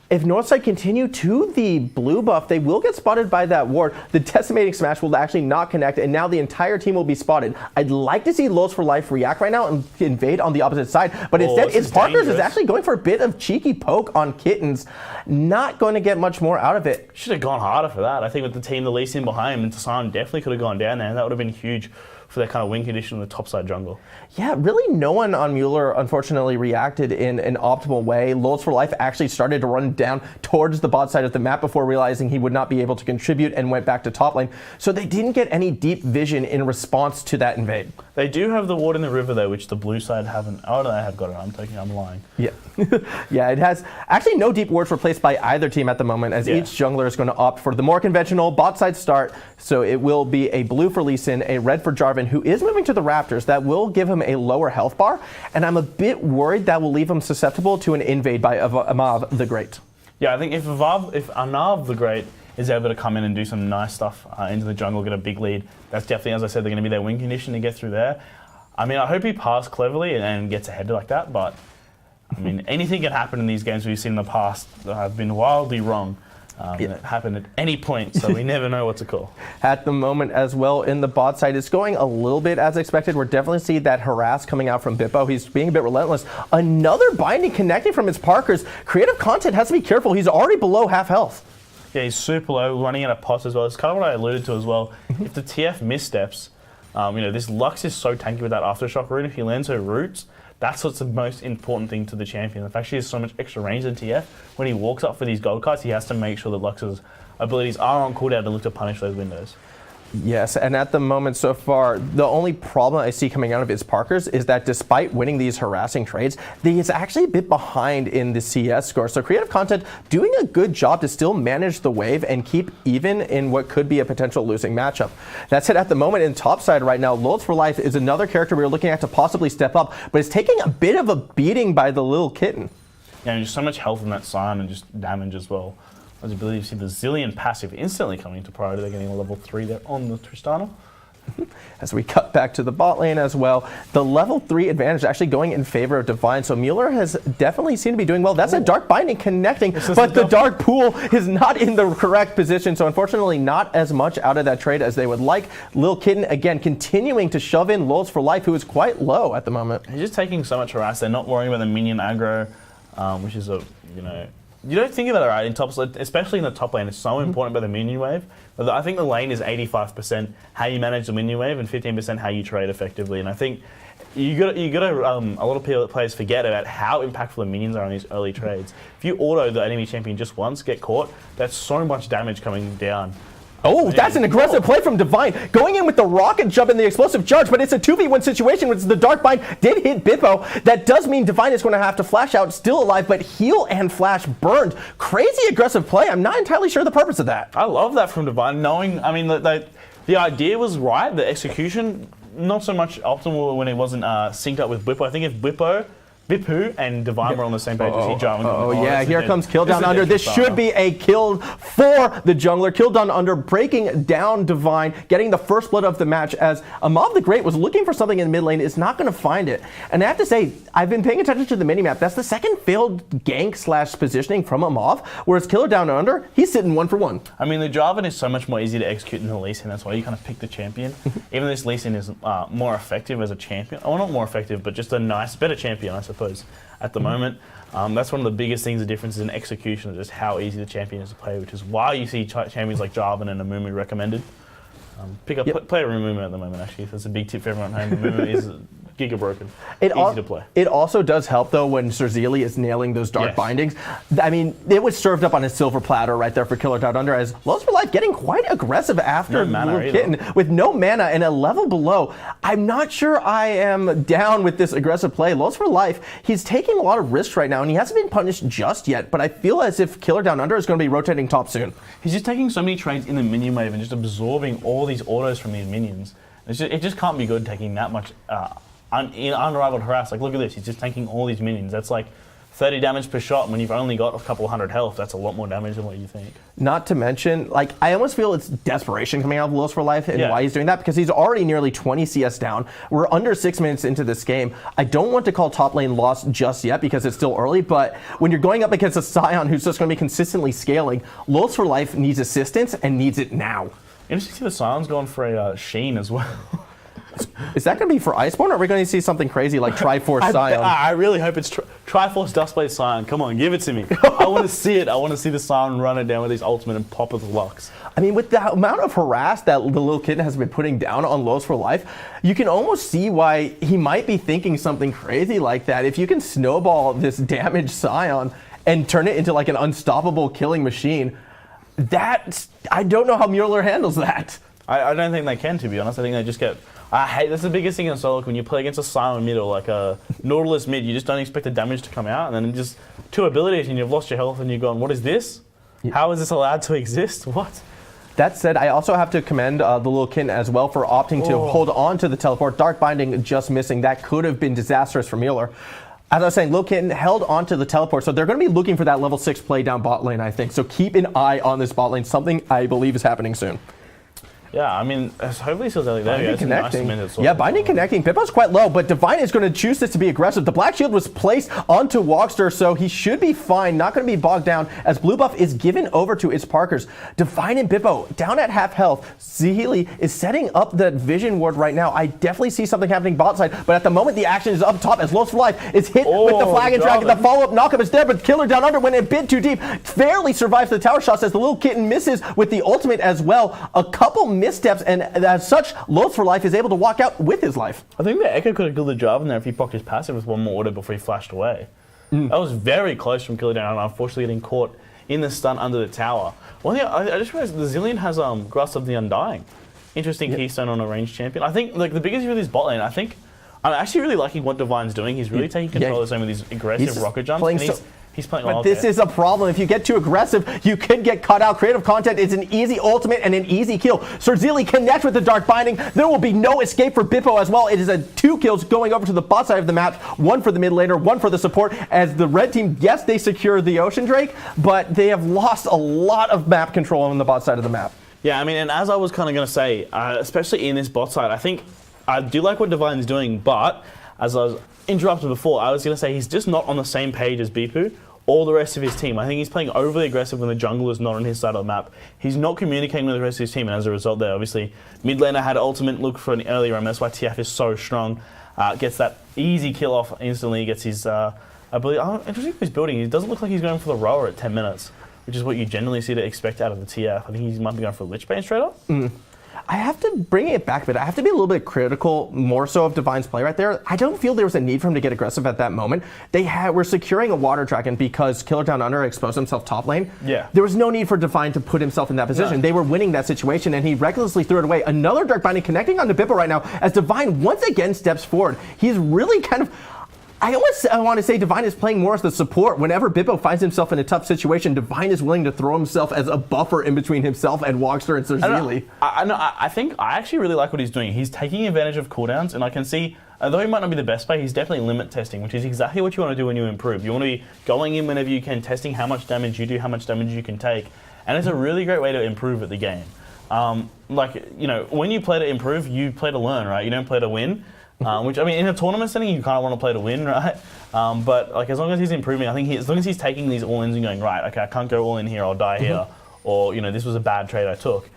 [SPEAKER 3] if Northside continue to the blue buff, they will get spotted by that ward. The decimating smash will actually not connect, and now the entire team will be spotted. I'd like to see LoLsFORLiFe react right now and invade on the opposite side, but instead, ItsParkers is actually going for a bit of cheeky poke on Kittens. Not going to get much more out of it.
[SPEAKER 1] Should have gone harder for that. I think with the team, the Lee Sin behind him, Sion definitely could have gone down there, and that would have been huge for that kind of win condition on the top side jungle.
[SPEAKER 3] Yeah, really no one on Mueller unfortunately reacted in an optimal way. LoLsFORLiFe actually started to run down towards the bot side of the map before realizing he would not be able to contribute and went back to top lane. So they didn't get any deep vision in response to that invade.
[SPEAKER 1] They do have the ward in the river though, which the blue side haven't. Oh, no, they have got it. I'm lying.
[SPEAKER 3] Yeah. Yeah, it has actually no deep wards replaced by either team at the moment, as each jungler is going to opt for the more conventional bot side start. So it will be a blue for Lee Sin, a red for Jarvan, who is moving to the Raptors. That will give him a lower health bar, and I'm a bit worried that will leave him susceptible to an invade by ArnavTheGreat.
[SPEAKER 1] Yeah, I think if ArnavTheGreat is able to come in and do some nice stuff into the jungle, get a big lead, that's definitely, as I said, they're going to be their win condition to get through there. I mean, I hope he passed cleverly and gets ahead like that, but I mean, anything can happen in these games we've seen in the past that have been wildly wrong. It happened at any point, so we never know what to call.
[SPEAKER 3] At the moment as well, in the bot side, it's going a little bit as expected. We're definitely seeing that harass coming out from Bipu. He's being a bit relentless. Another binding connecting from ItsParkers. Creative content has to be careful. He's already below half health.
[SPEAKER 1] Yeah, he's super low, running out of pots as well. It's kind of what I alluded to as well. If the TF missteps, this Lux is so tanky with that Aftershock root. If he lands her roots, that's what's the most important thing to the champion. The fact she has so much extra range than TF, when he walks up for these gold cards, he has to make sure that Lux's abilities are on cooldown to look to punish those windows.
[SPEAKER 3] Yes, and at the moment so far, the only problem I see coming out of ItsParkers is that despite winning these harassing trades, he's actually a bit behind in the CS score. So Creative Content doing a good job to still manage the wave and keep even in what could be a potential losing matchup. That's it at the moment in topside right now. LoLsFORLiFe is another character we're looking at to possibly step up, but it's taking a bit of a beating by the ThelilKitten.
[SPEAKER 1] Yeah, and just so much health in that Sion and just damage as well. I was ability to see the Zilean passive instantly coming into priority. They're getting a level 3 there on the Tristana.
[SPEAKER 3] As we cut back to the bot lane as well, the level 3 advantage actually going in favor of Divine. So Mueller has definitely seemed to be doing well. That's a Dark Binding connecting, but the Dark Pool is not in the correct position. So unfortunately, not as much out of that trade as they would like. ThelilKitten, again, continuing to shove in LoLsFORLiFe, who is quite low at the moment.
[SPEAKER 1] He's just taking so much harass. They're not worrying about the minion aggro, which is you don't think about it, right? In top, especially in the top lane, it's so important about the minion wave. But I think the lane is 85% how you manage the minion wave and 15% how you trade effectively. And I think you got a lot of players forget about how impactful the minions are on these early trades. If you auto the enemy champion just once, get caught, that's so much damage coming down.
[SPEAKER 3] Oh, that's an aggressive play from Divine. Going in with the rocket jump and the explosive charge, but it's a 2v1 situation with the Dark Bind did hit Bipu. That does mean Divine is going to have to flash out, still alive, but heal and flash burned. Crazy aggressive play. I'm not entirely sure the purpose of that.
[SPEAKER 1] I love that from Divine, knowing, I mean, the idea was right, the execution, not so much optimal when it wasn't synced up with Bipu. I think if Bipu and Divine were on the same page as Jarvan.
[SPEAKER 3] Oh, yeah, here comes KillerDownUnder. This should be a kill for the jungler. KillerDownUnder breaking down Divine, getting the first blood of the match as ArnavTheGreat was looking for something in mid lane, is not going to find it. And I have to say, I've been paying attention to the minimap. That's the second failed gank / positioning from Amav, whereas KillerDownUnder, he's sitting 1 for 1.
[SPEAKER 1] I mean, the Jarvan is so much more easy to execute than the Lee Sin. That's why you kind of pick the champion. Even though this Lee Sin is more effective as a champion. Well, not more effective, but just a better champion, I suppose. At the moment, that's one of the biggest things, the difference is in execution of just how easy the champion is to play, which is why you see champions like Jarvan and Amumu recommended. Play a Amumu at the moment, actually. That's a big tip for everyone at home. Amumu is giga broken. Easy to play.
[SPEAKER 3] It also does help, though, when SirZelli is nailing those dark bindings. I mean, it was served up on a silver platter right there for KillerDownUnder, as LoLsFORLiFe getting quite aggressive after ThelilKitten with no mana and a level below. I'm not sure I am down with this aggressive play. LoLsFORLiFe, he's taking a lot of risks right now, and he hasn't been punished just yet, but I feel as if KillerDownUnder is going to be rotating top soon.
[SPEAKER 1] He's just taking so many trades in the minion wave and just absorbing all these autos from these minions. It just can't be good taking that much unrivaled harass. Like, look at this, he's just tanking all these minions. That's like 30 damage per shot when you've only got a couple hundred health. That's a lot more damage than what you think.
[SPEAKER 3] Not to mention, like, I almost feel it's desperation coming out of LoLsFORLiFe and why he's doing that, because he's already nearly 20 CS down. We're under 6 minutes into this game. I don't want to call top lane lost just yet because it's still early, but when you're going up against a Sion who's just going to be consistently scaling, LoLsFORLiFe needs assistance and needs it now.
[SPEAKER 1] Interesting to see the Sion's gone for a Sheen as well.
[SPEAKER 3] Is that going to be for Iceborne, or are we going to see something crazy like Triforce Sion?
[SPEAKER 1] I really hope it's Triforce Dustblade Sion. Come on, give it to me. I want to see it. I want to see the Sion run it down with his ultimate and pop with the Lux.
[SPEAKER 3] I mean, with the amount of harass that the ThelilKitten has been putting down on LoLsFORLiFe, you can almost see why he might be thinking something crazy like that. If you can snowball this damaged Sion and turn it into like an unstoppable killing machine, I don't know how Mueller handles that.
[SPEAKER 1] I don't think they can, to be honest. I think they just get... that's the biggest thing in solo. When you play against a Sion mid or like a Nautilus mid, you just don't expect the damage to come out, and then just 2 abilities and you've lost your health and you're going, what is this? How is this allowed to exist? What?
[SPEAKER 3] That said, I also have to commend the ThelilKitten as well for opting to hold on to the teleport. Dark Binding just missing. That could have been disastrous for Mueller. As I was saying, ThelilKitten held on to the teleport, so they're going to be looking for that level 6 play down bot lane, I think. So keep an eye on this bot lane. Something I believe is happening soon.
[SPEAKER 1] Yeah, I mean, hopefully SirZelli there.
[SPEAKER 3] Binding connecting. Yeah, Binding connecting. Bipu's quite low, but Divine is going to choose this to be aggressive. The Black Shield was placed onto Walkster, so he should be fine. Not going to be bogged down as blue buff is given over to ItsParkers. Divine and Bipu down at half health. Zilean is setting up the vision ward right now. I definitely see something happening bot side, but at the moment the action is up top as LoLsFORLiFe is hit with the flag and dragon. The follow-up knockup is there, but KillerDownUnder went a bit too deep. Fairly survives the tower shots as the ThelilKitten misses with the ultimate as well. A couple missteps, and as such, LoLsFORLiFe is able to walk out with his life.
[SPEAKER 1] I think that Ekko could have killed the Jarvan there if he procced his passive with one more auto before he flashed away. That was very close from KillerDownUnder, unfortunately getting caught in the stun under the tower. One thing, I just realized the Zilean has Grasp of the Undying. interesting keystone on a ranged champion. I think like the biggest issue with his bot lane, I'm actually really liking what Divine's doing. He's really taking control of the zone with these aggressive rocket jumps. He's playing
[SPEAKER 3] But this is a problem. If you get too aggressive, you could get cut out. Creative content is an easy ultimate and an easy kill. SirZelli connect with the Dark Binding. There will be no escape for Bipu as well. It is 2 kills going over to the bot side of the map. 1 for the mid laner, 1 for the support. As the red team, yes, they secure the Ocean Drake, but they have lost a lot of map control on the bot side of the map.
[SPEAKER 1] Yeah, I mean, and as I was kind of going to say, especially in this bot side, I think I do like what Divine's doing, but as I was interrupted before, I was going to say he's just not on the same page as Bipu or the rest of his team. I think he's playing overly aggressive when the jungle is not on his side of the map. He's not communicating with the rest of his team, and as a result there, obviously, mid laner had ultimate look for an earlier, and that's why TF is so strong. Gets that easy kill off instantly, gets his, I believe, interesting what he's building. He doesn't look like he's going for the rower at 10 minutes, which is what you generally see to expect out of the TF. I think he might be going for a Lich Bane straight up.
[SPEAKER 3] I have to bring it back a bit. I have to be a little bit critical, more so of Divine's play right there. I don't feel there was a need for him to get aggressive at that moment. They were securing a water dragon because KillerDownUnder exposed himself top lane.
[SPEAKER 1] Yeah.
[SPEAKER 3] There was no need for Divine to put himself in that position. No. They were winning that situation, and he recklessly threw it away. Another Dark Binding connecting onto Bipu right now as Divine once again steps forward. He's really kind of... I want to say Divine is playing more as the support. Whenever Bipu finds himself in a tough situation, Divine is willing to throw himself as a buffer in between himself and Wogster and SirZelli.
[SPEAKER 1] I think I actually really like what he's doing. He's taking advantage of cooldowns, and I can see, although he might not be the best player, he's definitely limit testing, which is exactly what you want to do when you improve. You want to be going in whenever you can, testing how much damage you do, how much damage you can take, and it's a really great way to improve at the game. When you play to improve, you play to learn, right? You don't play to win. Which, I mean, in a tournament setting, you kind of want to play to win, right? But like, as long as he's improving, I think as long as he's taking these all-ins and going, right, okay, I can't go all in here, I'll die here, or, this was a bad trade I took.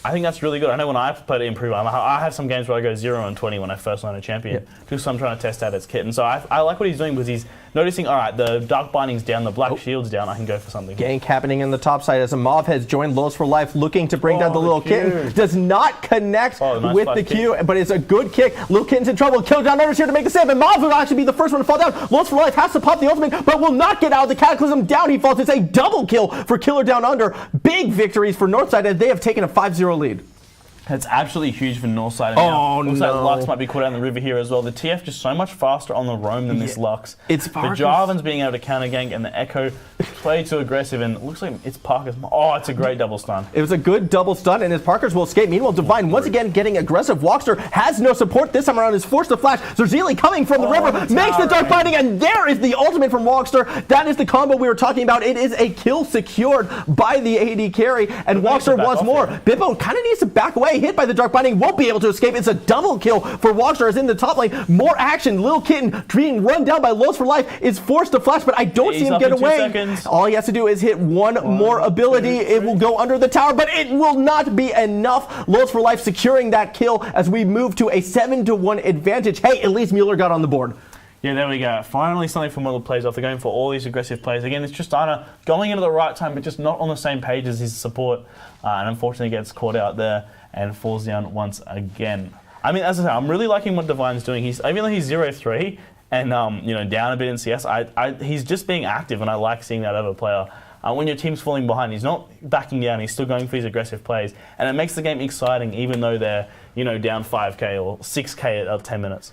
[SPEAKER 1] I think that's really good. I know when I play to improve, I have some games where I go 0-20 when I first learn a champion, just so I'm trying to test out its kit. And so I like what he's doing because he's noticing, all right, the Dark Binding's down, the Black Shield's down, I can go for something.
[SPEAKER 3] Gank happening in the top side as Amav has joined LoLsFORLiFe looking to bring down the LoLQHS. Does not connect with the Q, but it's a good kick. LoLQHS's in trouble. KillerDownUnder's here to make the save, and Amav will actually be the first one to fall down. LoLsFORLiFe has to pop the ultimate, but will not get out of the Cataclysm. Down he falls. It's a double kill for KillerDownUnder. Big victories for Northside as they have taken a 5-0 lead.
[SPEAKER 1] That's absolutely huge for Northside.
[SPEAKER 3] Oh,
[SPEAKER 1] looks
[SPEAKER 3] no.
[SPEAKER 1] like Lux might be caught out in the river here as well. The TF just so much faster on the roam than this Lux.
[SPEAKER 3] ItsParkers.
[SPEAKER 1] The Jarvan's being able to counter gank, and the Ekko way too aggressive, and it looks like ItsParkers. Oh, it's a great double stun.
[SPEAKER 3] It was a good double stun, and ItsParkers will escape. Meanwhile, Divine once again getting aggressive. Wogster has no support this time around, is forced to flash. SirZelli coming from the river, makes the Dark Binding, and there is the ultimate from Wogster. That is the combo we were talking about. It is a kill secured by the AD carry, and Wogster wants more. Bipu kind of needs to back away, hit by the Dark Binding, won't be able to escape. It's a double kill for Wogster as in the top lane. More action. ThelilKitten being run down by LoLsFORLiFe is forced to flash, but I don't see him get away. All he has to do is hit one more ability. It will go under the tower, but it will not be enough. LoLsFORLiFe securing that kill as we move to a 7-1 advantage. Hey, at least Mueller got on the board.
[SPEAKER 1] Yeah, there we go. Finally something from Mueller plays off. They're going for all these aggressive plays. Again, it's Tristana going into the right time, but just not on the same page as his support. And unfortunately gets caught out there and falls down once again. I mean, as I said, I'm really liking what Divine's doing. Even though he's 0-3 and down a bit in CS, he's just being active, and I like seeing that out of a player. When your team's falling behind, he's not backing down. He's still going for his aggressive plays, and it makes the game exciting, even though they're down 5k or 6k at 10 minutes.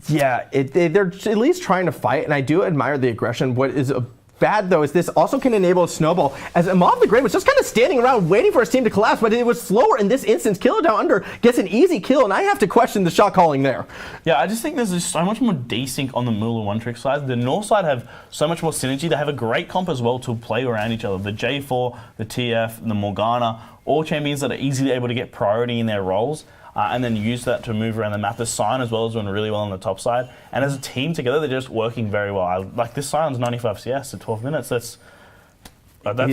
[SPEAKER 3] Yeah, they're at least trying to fight, and I do admire the aggression. What is bad, though, is this also can enable a snowball, as ArnavTheGreat was just kind of standing around waiting for his team to collapse, but it was slower in this instance. KillerDownUnder gets an easy kill, and I have to question the shot calling there.
[SPEAKER 1] Yeah, I just think there's just so much more desync on the Mueller One trick side. The Northside have so much more synergy. They have a great comp as well to play around each other. The J4, the TF, the Morgana, all champions that are easily able to get priority in their roles. And then use that to move around the map. The Sion as well is doing really well on the top side. And as a team together, they're just working very well. Like this Sion's 95 CS at 12 minutes. That's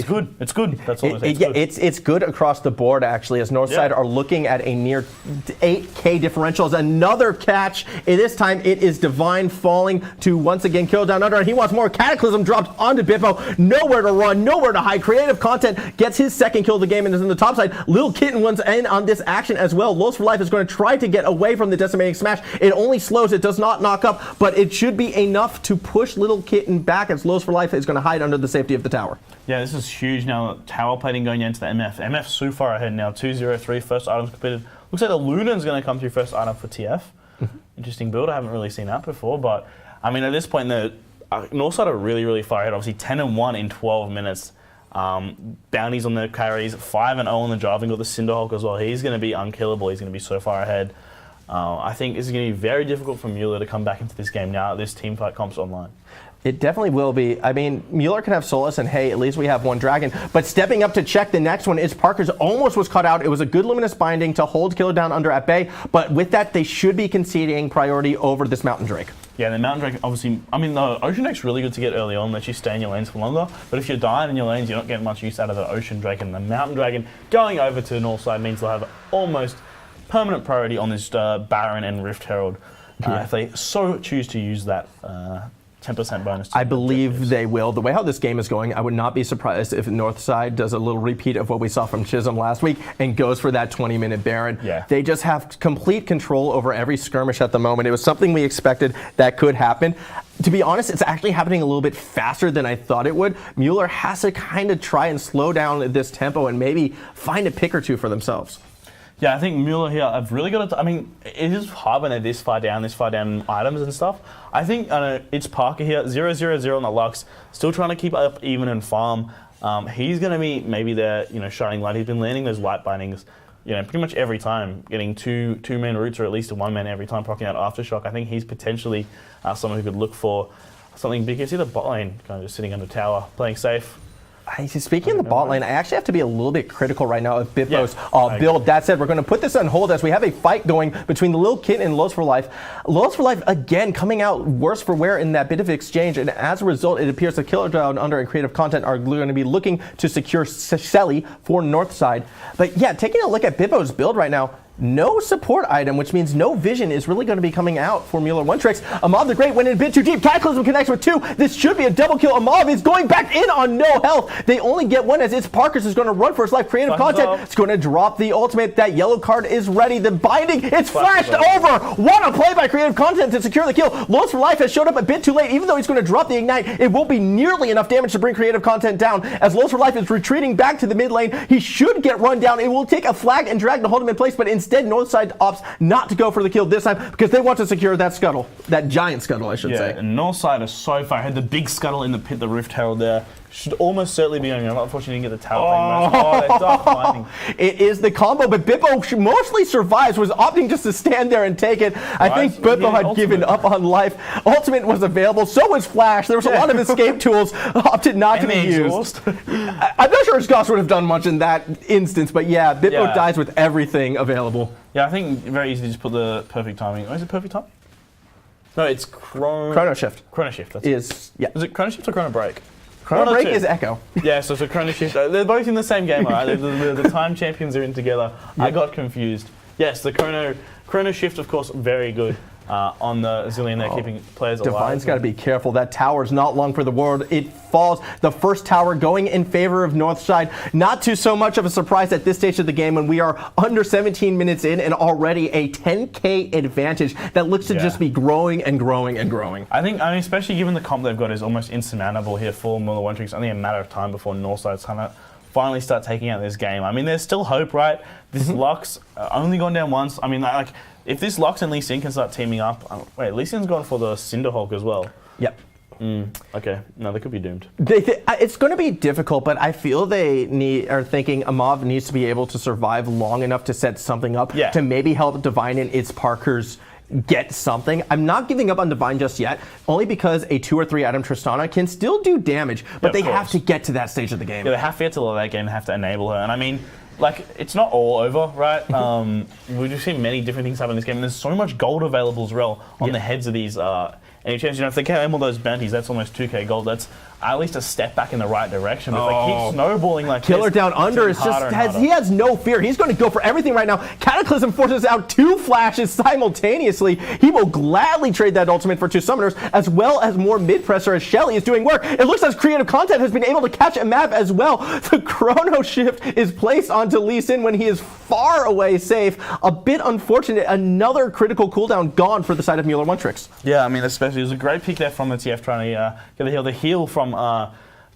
[SPEAKER 1] good. It's good. That's all
[SPEAKER 3] it's good across the board, actually, as Northside are looking at a near 8k differentials. Another catch. This time it is Divine falling to once again KillerDownUnder, and he wants more. Cataclysm dropped onto Bipu. Nowhere to run, nowhere to hide. Creative content gets his second kill of the game and is in the top side. ThelilKitten wants in on this action as well. LoLsFORLiFe is going to try to get away from the decimating smash. It only slows, it does not knock up, but it should be enough to push ThelilKitten back as LoLsFORLiFe is going to hide under the safety of the tower.
[SPEAKER 1] Yeah, Yeah, this is huge now. Tower plating going into the MF. MF so far ahead now, 2-0-3, first items completed. Looks like the Lunen's going to come through first item for TF. Interesting build, I haven't really seen that before, but I mean, at this point, the Northside are really, really far ahead. Obviously, 10-1 in 12 minutes. Bounties on the carries, 5-0 on the driving. Got the Cinderhulk as well. He's going to be unkillable. He's going to be so far ahead. I think this is going to be very difficult for Mueller to come back into this game now that this teamfight comp's online.
[SPEAKER 3] It definitely will be. I mean, Mueller can have Solace, and hey, at least we have one dragon. But stepping up to check the next one, ItsParkers almost was caught out. It was a good Luminous Binding to hold KillerDownUnder at bay, but with that, they should be conceding priority over this Mountain Drake.
[SPEAKER 1] Yeah, the Mountain Drake, obviously, I mean, the Ocean Drake's really good to get early on, lets you stay in your lanes for longer, but if you're dying in your lanes, you're not getting much use out of the Ocean Drake, and the Mountain Dragon going over to Northside means they'll have almost permanent priority on this Baron and Rift Herald, if they so choose to use that 10% bonus.
[SPEAKER 3] I believe they will. The way how this game is going, I would not be surprised if Northside does a little repeat of what we saw from Chisholm last week and goes for that 20-minute Baron.
[SPEAKER 1] Yeah.
[SPEAKER 3] They just have complete control over every skirmish at the moment. It was something we expected that could happen. To be honest, it's actually happening a little bit faster than I thought it would. Mueller has to kind of try and slow down this tempo and maybe find a pick or two for themselves.
[SPEAKER 1] Yeah, I think Mueller here, I've really got to, I mean, it is hard when they're this far down items and stuff. I think ItsParker here, 0-0-0 on the Lux, still trying to keep up even in farm. He's going to be maybe their, shining light. He's been landing those light bindings, pretty much every time, getting two main roots or at least one man every time, proccing out Aftershock. I think he's potentially someone who could look for something big. You see the bot lane kind of just sitting under tower, playing safe.
[SPEAKER 3] Speaking of the bot lane, I actually have to be a little bit critical right now of Bipu's build. That said, we're going to put this on hold as we have a fight going between ThelilKitten and LoLsFORLiFe. LoLsFORLiFe, again, coming out worse for wear in that bit of exchange, and as a result, it appears that KillerDownUnder and Creative Content are going to be looking to secure SirZelli for Northside. But yeah, taking a look at Bipu's build right now, no support item, which means no vision is really going to be coming out for Mueller One Tricks. ArnavTheGreat went in a bit too deep. Cataclysm connects with 2. This should be a double kill. Amav is going back in on no health. They only get 1 as ItsParkers is going to run for his life. Creative Content, it's going to drop the ultimate. That yellow card is ready. The binding, it's flashed over. What a play by Creative Content to secure the kill. LoLsFORLiFe has showed up a bit too late. Even though he's going to drop the ignite, it won't be nearly enough damage to bring Creative Content down. As LoLsFORLiFe is retreating back to the mid lane, he should get run down. It will take a flag and drag to hold him in place, but instead Northside opts not to go for the kill this time because they want to secure that scuttle, that giant scuttle, I should say.
[SPEAKER 1] Yeah, and Northside is so far ahead. The big scuttle in the pit, the Rift Herald there, should almost certainly be going on. Unfortunately, didn't get the tower thing. They're dark finding.
[SPEAKER 3] It is the combo, but Bipu mostly survives, was opting just to stand there and take it. I think Bipu had given up on life. Ultimate was available, so was Flash. There was a lot of escape tools, opted not to be used. I'm not sure Scott would have done much in that instance, but yeah, Bipu dies with everything available.
[SPEAKER 1] Yeah, I think very easy to just put the perfect timing. Oh, is it perfect time? No, it's
[SPEAKER 3] Chrono Shift.
[SPEAKER 1] Chrono Shift. That's
[SPEAKER 3] is
[SPEAKER 1] it Chrono Shift or Chrono Break?
[SPEAKER 3] Chrono Break is Ekko.
[SPEAKER 1] Yeah, so Chrono Shift. They're both in the same game, right? The time champions are in together. Yep. I got confused. Yes, the Chrono Shift, of course, very good. On the Zilean, they're keeping players alive.
[SPEAKER 3] Divine's got to be careful. That tower's not long for the world. It falls. The first tower going in favor of Northside. Not too so much of a surprise at this stage of the game when we are under 17 minutes in and already a 10k advantage that looks to just be growing and growing and growing.
[SPEAKER 1] I mean, especially given the comp they've got is almost insurmountable here for Mueller One Tricks. Only a matter of time before Northside's kind of finally start taking out this game. I mean, there's still hope, right? This Lux only gone down once. I mean, like, if this Lux and Lee Sin can start teaming up... wait, Lee Sin's gone for the Cinderhulk as well.
[SPEAKER 3] Yep.
[SPEAKER 1] Okay, no, they could be doomed.
[SPEAKER 3] It's going to be difficult, but I feel they are thinking Amav needs to be able to survive long enough to set something up to maybe help Divine and ItsParkers get something. I'm not giving up on Divine just yet, only because a 2 or 3 item Tristana can still do damage, but they have to get to that stage of the game.
[SPEAKER 1] Yeah, they have to get to that game, they have to enable her, and I mean... Like, it's not all over, right? We've just seen many different things happen in this game, and there's so much gold available as well on the heads of these any chance, if they claim all those bounties, that's almost 2k gold. That's at least a step back in the right direction. But if they keep snowballing like
[SPEAKER 3] KillerDownUnder is just he has no fear. He's going to go for everything right now. Cataclysm forces out 2 flashes simultaneously. He will gladly trade that ultimate for 2 summoners, as well as more mid-presser as Shelly is doing work. It looks as Creative Content has been able to catch a map as well. The Chrono Shift is placed onto Lee Sin when he is far away safe. A bit unfortunate. Another critical cooldown gone for the side of Mueller One Tricks.
[SPEAKER 1] Yeah, I mean, especially it was a great pick there from the TF trying to get the heal. The heal from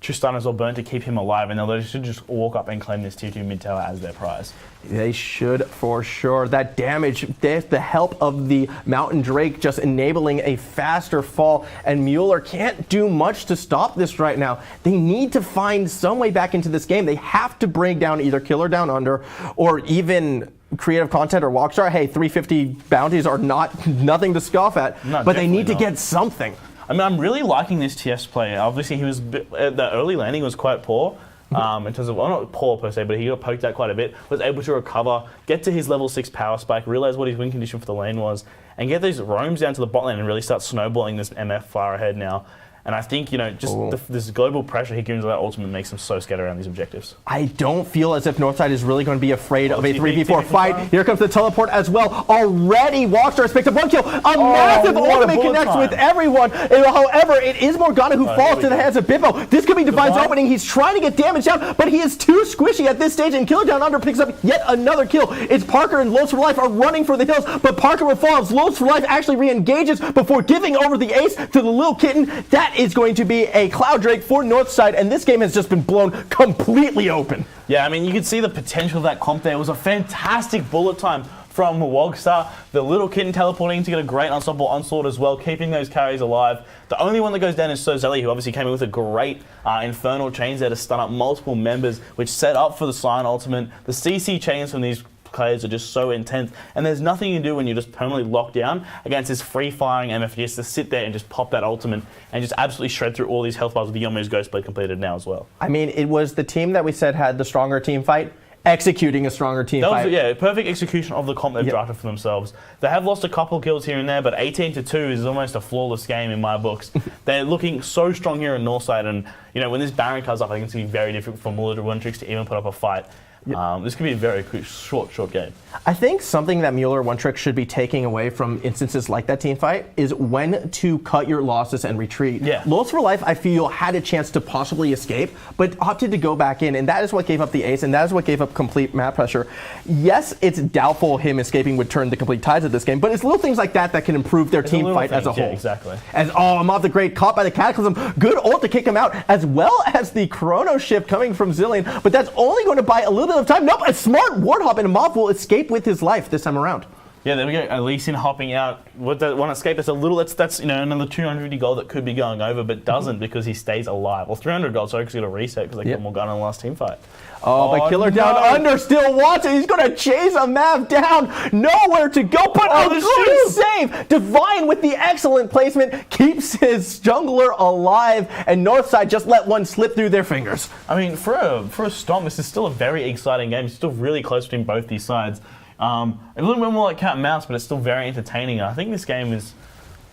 [SPEAKER 1] Tristana as well burnt to keep him alive, and they should just walk up and claim this tier 2 mid tower as their prize.
[SPEAKER 3] They should for sure. That damage, there's the help of the Mountain Drake just enabling a faster fall, and Mueller can't do much to stop this right now. They need to find some way back into this game. They have to bring down either KillerDownUnder or even Creative Content or Walkstar. Hey, 350 bounties are nothing to scoff at,
[SPEAKER 1] No,
[SPEAKER 3] but they need to
[SPEAKER 1] not.
[SPEAKER 3] get something.
[SPEAKER 1] I mean, I'm really liking this TS play. Obviously, the early landing was quite poor. In terms of, well, not poor per se, but he got poked out quite a bit, was able to recover, get to his level 6 power spike, realize what his win condition for the lane was, and get these roams down to the bot lane and really start snowballing this MF far ahead now. And I think, just this global pressure he gives that ultimate makes him so scared around these objectives.
[SPEAKER 3] I don't feel as if Northside is really going to be afraid of a
[SPEAKER 1] TP
[SPEAKER 3] 3v4 fight. Here comes the teleport as well. Already, Walkstar has picked up 1 kill. A massive ultimate connects with everyone. However, it is Morgana who falls to the hands of Bipu. This could be Divine's opening. He's trying to get damage down, but he is too squishy at this stage, and KillerDownUnder picks up yet another kill. It's Parker and LoADOUT are running for the hills, but Parker will fall as LoADOUT actually re-engages before giving over the ace to the LoLQHS. That is going to be a Cloud Drake for Northside, and this game has just been blown completely open.
[SPEAKER 1] Yeah, I mean, you could see the potential of that comp there. It was a fantastic bullet time from Walkstar. The LoLQHS teleporting to get a great unstoppable onslaught as well, keeping those carries alive. The only one that goes down is SirZelli, who obviously came in with a great infernal chains there to stun up multiple members, which set up for the Sion ultimate. The CC chains from these players are just so intense, and there's nothing you can do when you're just permanently locked down against this free-firing MF. Just to sit there and just pop that ultimate and just absolutely shred through all these health bars with the Yomu's Ghostblade completed now as well.
[SPEAKER 3] I mean, it was the team that we said had the stronger team fight, executing a stronger team fight.
[SPEAKER 1] Yeah, perfect execution of the comp they've drafted for themselves. They have lost a couple kills here and there, but 18-2 is almost a flawless game in my books. They're looking so strong here in Northside, and when this Baron comes up, I think it's going to be very difficult for Mueller One to even put up a fight. This could be a very quick, short game.
[SPEAKER 3] I think something that Mueller One should be taking away from instances like that team fight is when to cut your losses and retreat.
[SPEAKER 1] Yeah.
[SPEAKER 3] LoLsFORLiFe, I feel, had a chance to possibly escape, but opted to go back in, and that is what gave up the ace, and that is what gave up complete map pressure. Yes, it's doubtful him escaping would turn the complete tides of this game, but it's little things like that that can improve their team fight as a whole.
[SPEAKER 1] Yeah, exactly.
[SPEAKER 3] As ArnavTheGreat caught by the Cataclysm, good ult to kick him out, as well as the Chrono Shift coming from Zilean, but that's only going to buy a little bit of time. Nope, a smart ward hop, and Mob will escape with his life this time around.
[SPEAKER 1] Yeah, there we go. Elysian hopping out. With that one escape, that's another 250 gold that could be going over, but doesn't because he stays alive. Well, 300 gold, so he's going to reset because they killed Morgana in the last team fight.
[SPEAKER 3] But KillerDownUnder still wants it. He's going to chase a map down. Nowhere to go, but a good save. Divine with the excellent placement keeps his jungler alive, and Northside just let one slip through their fingers.
[SPEAKER 1] I mean, for a Stomp, this is still a very exciting game. It's still really close between both these sides. A little bit more like cat and mouse, but it's still very entertaining. I think this game is,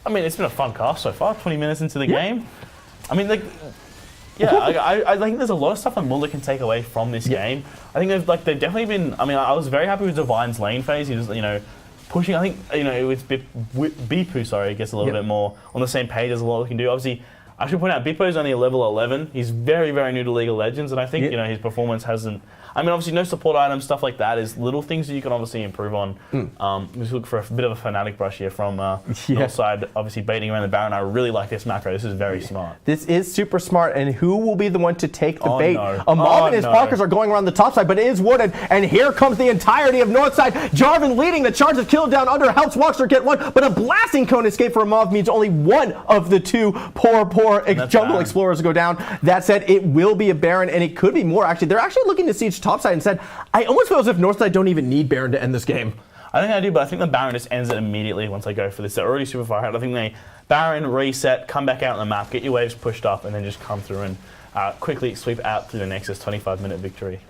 [SPEAKER 1] it's been a fun cast so far, 20 minutes into the game. I mean, I think there's a lot of stuff that Mueller can take away from this game. I think they've definitely been, I was very happy with Divine's lane phase. He was, pushing, I think, with Bipu, I guess a little bit more on the same page. There's a lot we can do. Obviously, I should point out, Bipu is only a level 11. He's very, very new to League of Legends, and I think, his performance hasn't, obviously no support items, stuff like that is little things that you can obviously improve on. Just look for a bit of a Fnatic brush here from Northside, obviously baiting around the Baron. I really like this macro. This is very smart.
[SPEAKER 3] This is super smart, and who will be the one to take the bait? Mob and his Parkers are going around the top side, but it is warded, and here comes the entirety of Northside. Jarvan leading the charge of KillerDownUnder, helps Walkstar get one, but a blasting cone escape for a Mob means only one of the two poor jungle explorers go down. That said, it will be a Baron, and it could be more, actually. They're actually looking to siege topside instead. I almost feel as if Northside don't even need Baron to end this game.
[SPEAKER 1] I think I do, but I think the Baron just ends it immediately once they go for this. They're already super far ahead. I think they Baron, reset, come back out on the map, get your waves pushed up, and then just come through and quickly sweep out through the Nexus 25-minute victory.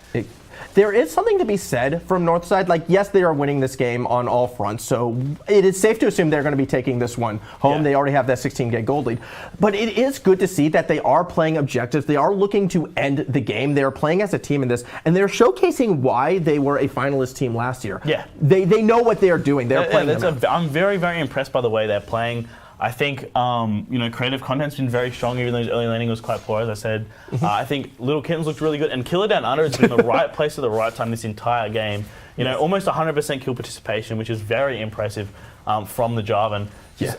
[SPEAKER 3] There is something to be said from Northside. Yes, they are winning this game on all fronts, so it is safe to assume they're going to be taking this one home. Yeah. They already have that 16-game gold lead. But it is good to see that they are playing objectives. They are looking to end the game. They are playing as a team in this, and they're showcasing why they were a finalist team last year. Yeah. They know what they are doing. They're playing.
[SPEAKER 1] I'm very, very impressed by the way they're playing. I think creative content's been very strong, even though his early landing was quite poor, as I said. I think LoLQHS looked really good, and KillerDownUnder has been in the right place at the right time this entire game. You know, almost 100% kill participation, which is very impressive from the Jarvan.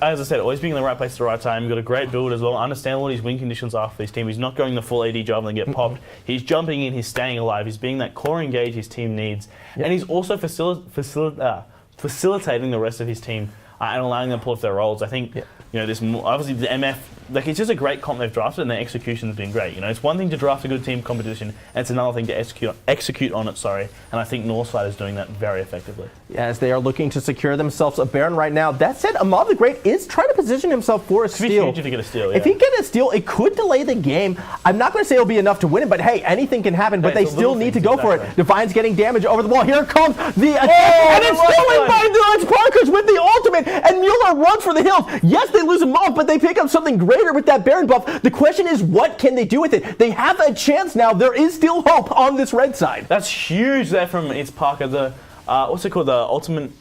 [SPEAKER 1] As I said, always being in the right place at the right time. You've got a great build as well. Understand what his win conditions are for this team. He's not going the full AD Jarvan and get popped. He's jumping in, he's staying alive, he's being that core engage his team needs. And he's also facilitating the rest of his team and allowing them to pull off their roles. I think, you know, this obviously the MF, like, it's just a great comp they've drafted, and their execution's been great. You know, it's one thing to draft a good team competition, and it's another thing to execute on it. And I think Northside is doing that very effectively.
[SPEAKER 3] As they are looking to secure themselves a Baron right now. That said, ArnavTheGreat is trying to position himself for a steal.
[SPEAKER 1] Huge if you get a steal.
[SPEAKER 3] If he gets a steal, it could delay the game. I'm not going to say it'll be enough to win it, but hey, anything can happen. But they still need to go for it. Divine's getting damage over the wall. Here comes the attack, and it's stolen by the ItsParkers with the ultimate, and Mueller runs for the hills. Yes, they lose a Mav, but they pick up something greater with that Baron buff. The question is, what can they do with it? They have a chance now. There is still hope on this red side.
[SPEAKER 1] That's huge there from ItsParker. The what's it called? The ultimate.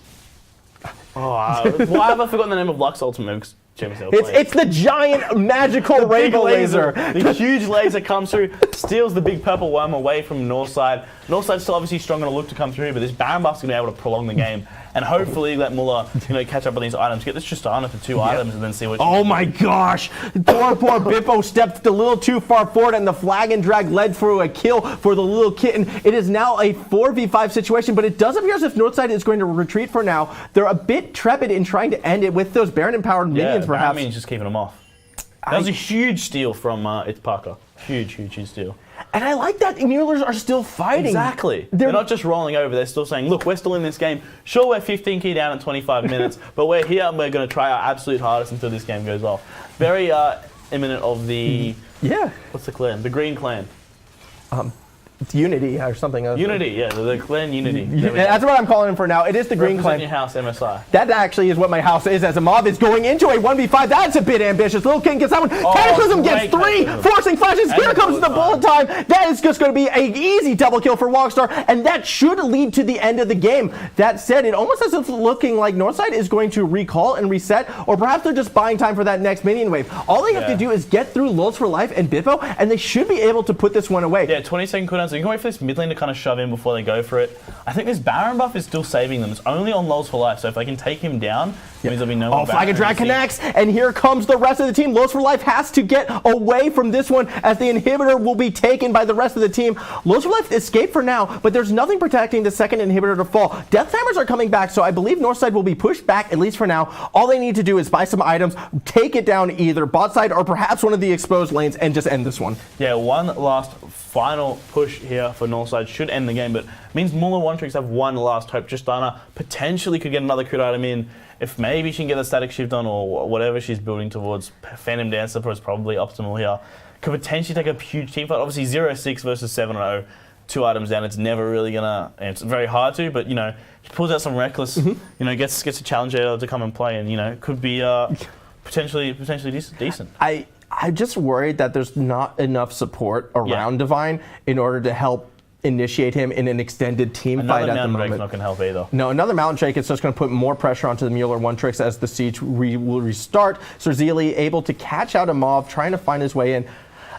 [SPEAKER 1] Why have I forgotten the name of Lux ultimate?
[SPEAKER 3] It's the giant magical rainbow laser.
[SPEAKER 1] The huge laser comes through, steals the big purple worm away from Northside. Northside's still obviously strong on a look to come through, but this Baron buff's going to be able to prolong the game and hopefully let Mueller, catch up on these items, get this Tristana for 2 items, and then see what.
[SPEAKER 3] Oh my gosh! Poor Bipu stepped a little too far forward, and the flag and drag led through a kill for the LoLQHS. It is now a 4v5 situation, but it does appear as if Northside is going to retreat for now. They're a bit trepid in trying to end it with those Baron empowered minions, perhaps.
[SPEAKER 1] Baron just keeping them off. That was a huge steal from ItsParker. Huge steal.
[SPEAKER 3] And I like that Muellers are still fighting.
[SPEAKER 1] Exactly. They're not just rolling over. They're still saying, look, we're still in this game. Sure, we're 15 key down in 25 minutes, but we're here and we're going to try our absolute hardest until this game goes off. Very imminent of the... What's the clan? The Green Clan.
[SPEAKER 3] Unity or something.
[SPEAKER 1] Unity, the clan Unity.
[SPEAKER 3] That's what I'm calling him for now. It is the Green Clan.
[SPEAKER 1] Your house, MSI.
[SPEAKER 3] That actually is what my house is, as a mob is going into a 1v5. That's a bit ambitious. LoLQHS gets that one. Cataclysm gets 3, forcing flashes. Here comes the bullet time. That is just going to be an easy double kill for Rockstar, and that should lead to the end of the game. That said, it almost as if looking like Northside is going to recall and reset, or perhaps they're just buying time for that next minion wave. All they have to do is get through LoLsFORLiFe and Bipu, and they should be able to put this one away.
[SPEAKER 1] 20-second cooldown, so you can wait for this mid lane to kind of shove in before they go for it. I think this Baron buff is still saving them. It's only on LoLsFORLiFe, so if they can take him down, it means there'll be no more
[SPEAKER 3] flag and drag connects, and here comes the rest of the team. LoLsFORLiFe has to get away from this one, as the inhibitor will be taken by the rest of the team. LoLsFORLiFe escaped for now, but there's nothing protecting the second inhibitor to fall. Death Timers are coming back, so I believe Northside will be pushed back, at least for now. All they need to do is buy some items, take it down either bot side or perhaps one of the exposed lanes, and just end this one.
[SPEAKER 1] One last final push here for Northside should end the game, but means Mueller One have one last hope. Tristana potentially could get another crit item in if maybe she can get a static shift on or whatever she's building towards. Phantom Dancer is probably optimal here. Could potentially take a huge team fight. Obviously 0-6 versus 7-0, 2 items down. It's never really gonna. It's very hard to, but he pulls out some reckless. Gets a challenger to come and play, and could be potentially decent.
[SPEAKER 3] I'm just worried that there's not enough support around Divine in order to help initiate him in an extended team fight at the moment.
[SPEAKER 1] Another Drake's not going to help either.
[SPEAKER 3] No, another Mountain Drake is just going to put more pressure onto the Mueller One tricks as the siege will restart. SirZelli able to catch out a Mav, trying to find his way in.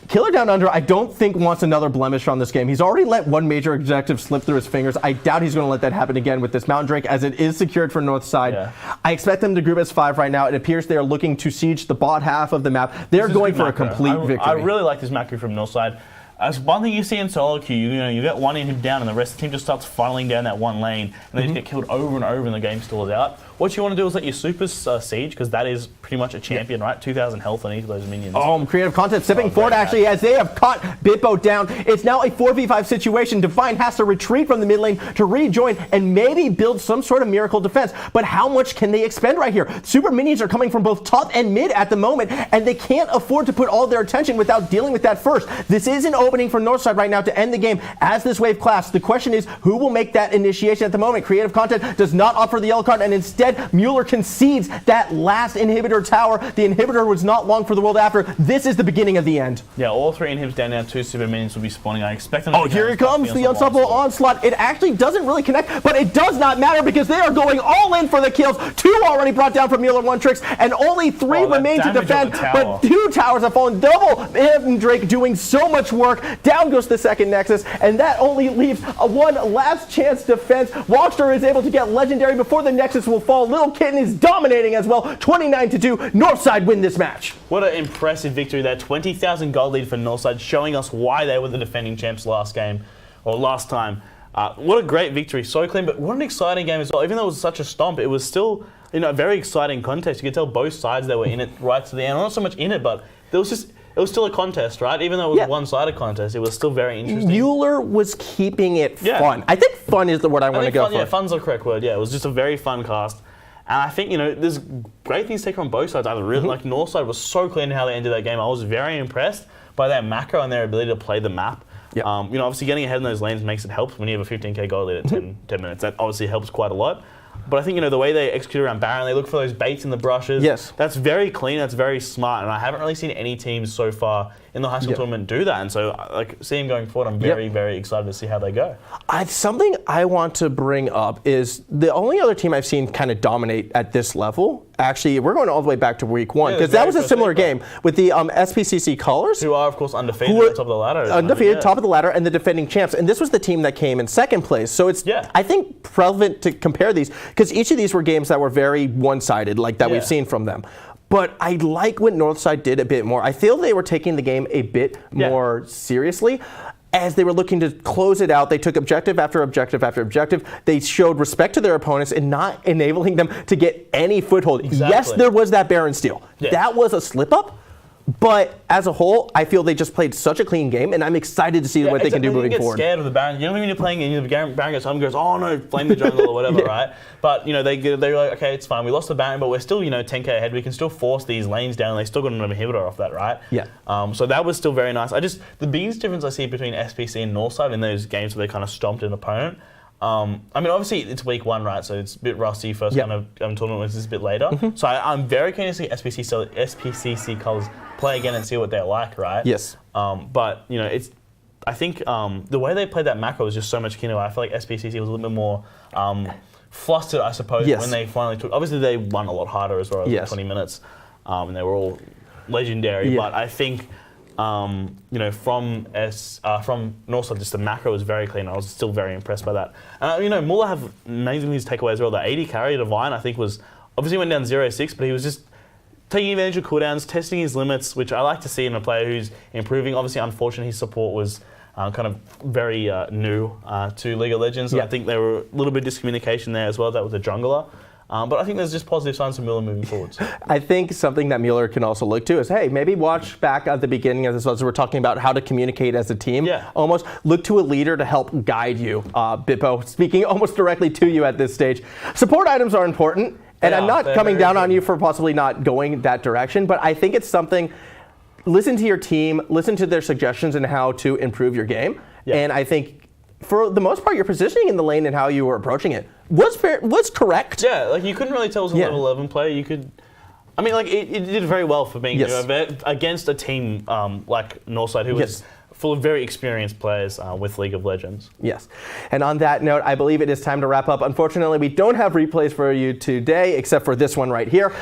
[SPEAKER 3] KillerDownUnder, I don't think wants another blemish on this game. He's already let one major objective slip through his fingers. I doubt he's going to let that happen again with this Mountain Drake, as it is secured for Northside. I expect them to group as 5 right now. It appears they are looking to siege the bot half of the map. They're going for a complete victory.
[SPEAKER 1] I really like this macro from Northside. As one thing you see in solo queue, you get one inhib down and the rest of the team just starts funneling down that one lane and they just get killed over and over and the game stalls out. What you want to do is let your supers siege, because that is pretty much a champion, right? 2,000 health on each of those minions.
[SPEAKER 3] Creative content stepping forward actually as they have caught Bipu down. It's now a 4v5 situation. Divine has to retreat from the mid lane to rejoin and maybe build some sort of miracle defense. But how much can they expend right here? Super minions are coming from both top and mid at the moment, and they can't afford to put all their attention without dealing with that first. This is an opening for Northside right now to end the game as this wave collapses. The question is, who will make that initiation at the moment? Creative content does not offer the yellow card and instead Instead, Mueller concedes that last inhibitor tower. The inhibitor was not long for the world after. This is the beginning of the end.
[SPEAKER 1] Yeah, all 3 inhibs down now. 2 super minions will be spawning. I expect them to
[SPEAKER 3] Oh, here it comes, the unstoppable onslaught. It actually doesn't really connect, but it does not matter because they are going all in for the kills. 2 already brought down from Mueller One tricks, and only 3 remain to defend. But 2 towers have fallen. Double Drake doing so much work. Down goes the second Nexus, and that only leaves a one last chance defense. Walkster is able to get legendary before the Nexus will fall. LittleKitten is dominating as well. 29-2. Northside win this match.
[SPEAKER 1] What an impressive victory there. 20,000 gold lead for Northside, showing us why they were the defending champs last game, or last time. What a great victory. So clean, but what an exciting game as well. Even though it was such a stomp, it was still a very exciting contest. You could tell both sides they were in it right to the end. Not so much in it, but it was still a contest, right? Even though it was a one-sided contest, it was still very interesting.
[SPEAKER 3] Mueller was keeping it fun. I think fun is the word I want to go for.
[SPEAKER 1] Yeah, fun's the correct word. Yeah, it was just a very fun cast. And I think, there's great things to take from both sides. I really like Northside was so clean in how they ended that game. I was very impressed by their macro and their ability to play the map.
[SPEAKER 3] Yep.
[SPEAKER 1] Obviously getting ahead in those lanes helps when you have a 15k goal lead at 10 minutes. That obviously helps quite a lot. But I think, the way they execute around Baron, they look for those baits in the brushes.
[SPEAKER 3] Yes.
[SPEAKER 1] That's very clean, that's very smart, and I haven't really seen any teams so far in the high school tournament do that. And so, seeing going forward, I'm very, very excited to see how they go.
[SPEAKER 3] Something I want to bring up is the only other team I've seen kind of dominate at this level. Actually, we're going all the way back to week 1 because that was a similar game with the SPCC Colors,
[SPEAKER 1] who are of course undefeated at the top of the ladder.
[SPEAKER 3] Undefeated, top of the ladder, and the defending champs. And this was the team that came in second place. So it's I think relevant to compare these because each of these were games that were very one-sided, like that we've seen from them. But I like what Northside did a bit more. I feel they were taking the game a bit more seriously. As they were looking to close it out, they took objective after objective after objective. They showed respect to their opponents and not enabling them to get any foothold.
[SPEAKER 1] Exactly.
[SPEAKER 3] Yes, there was that Baron steal. Yeah. That was a slip-up. But as a whole, I feel they just played such a clean game, and I'm excited to see what they can do moving forward.
[SPEAKER 1] You get scared of the Baron. When you're playing and the Baron goes home and goes, oh no, flame the jungle or whatever, right? But they're like, okay, it's fine. We lost the Baron, but we're still 10k ahead. We can still force these lanes down, and they still got an inhibitor off that, right?
[SPEAKER 3] Yeah.
[SPEAKER 1] So that was still very nice. The biggest difference I see between SPC and Northside in those games where they kind of stomped an opponent. Obviously it's week 1, right? So it's a bit rusty. First kind of tournament was a bit later. So I'm very keen to see SPCC Colors play again and see what they're like, right?
[SPEAKER 3] Yes.
[SPEAKER 1] But I think the way they played that macro was just so much keener. I feel like SPCC was a little bit more flustered, I suppose, when they finally took. Obviously, they won a lot harder as well as 20 minutes, and they were all legendary. But I think. From Northside, just the macro was very clean. I was still very impressed by that. Mueller have amazing things to take away as well. The 80 carry Divine, I think, was obviously went down 0-6, but he was just taking advantage of cooldowns, testing his limits, which I like to see in a player who's improving. Obviously, unfortunately, his support was kind of very new to League of Legends. And I think there were a little bit of discommunication there as well. That was a jungler. But I think there's just positive signs from Mueller moving forwards.
[SPEAKER 3] I think something that Mueller can also look to is, hey, maybe watch back at the beginning of this as we're talking about how to communicate as a team.
[SPEAKER 1] Yeah.
[SPEAKER 3] Almost look to a leader to help guide you. Bipu, speaking almost directly to you at this stage. Support items are important, and I'm not coming down on you for possibly not going that direction, but I think it's something, listen to your team, listen to their suggestions and how to improve your game. Yeah. And I think for the most part, your positioning in the lane and how you were approaching it was correct.
[SPEAKER 1] Yeah, you couldn't really tell it was a level 11 player. You could, it did very well for being against a team like Northside, who was full of very experienced players with League of Legends.
[SPEAKER 3] Yes. And on that note, I believe it is time to wrap up. Unfortunately, we don't have replays for you today, except for this one right here.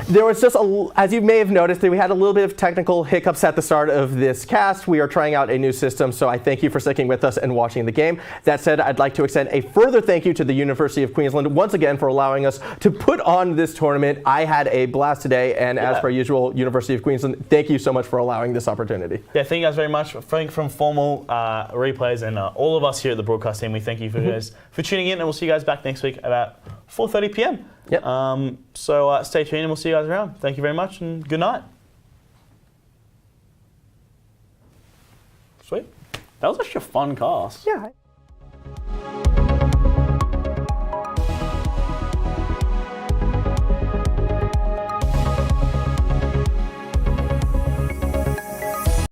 [SPEAKER 3] There was just, as you may have noticed, we had a little bit of technical hiccups at the start of this cast. We are trying out a new system, so I thank you for sticking with us and watching the game. That said, I'd like to extend a further thank you to the University of Queensland once again for allowing us to put on this tournament. I had a blast today, and as per usual, University of Queensland, thank you so much for allowing this opportunity.
[SPEAKER 1] Yeah, thank you guys very much. Frank from Formal Replays and all of us here at the broadcast team, we thank you for guys for tuning in, and we'll see you guys back next week about 4:30 p.m.
[SPEAKER 3] Yep.
[SPEAKER 1] So stay tuned and we'll see you guys around. Thank you very much and good night. Sweet. That was actually a fun cast.
[SPEAKER 3] Yeah.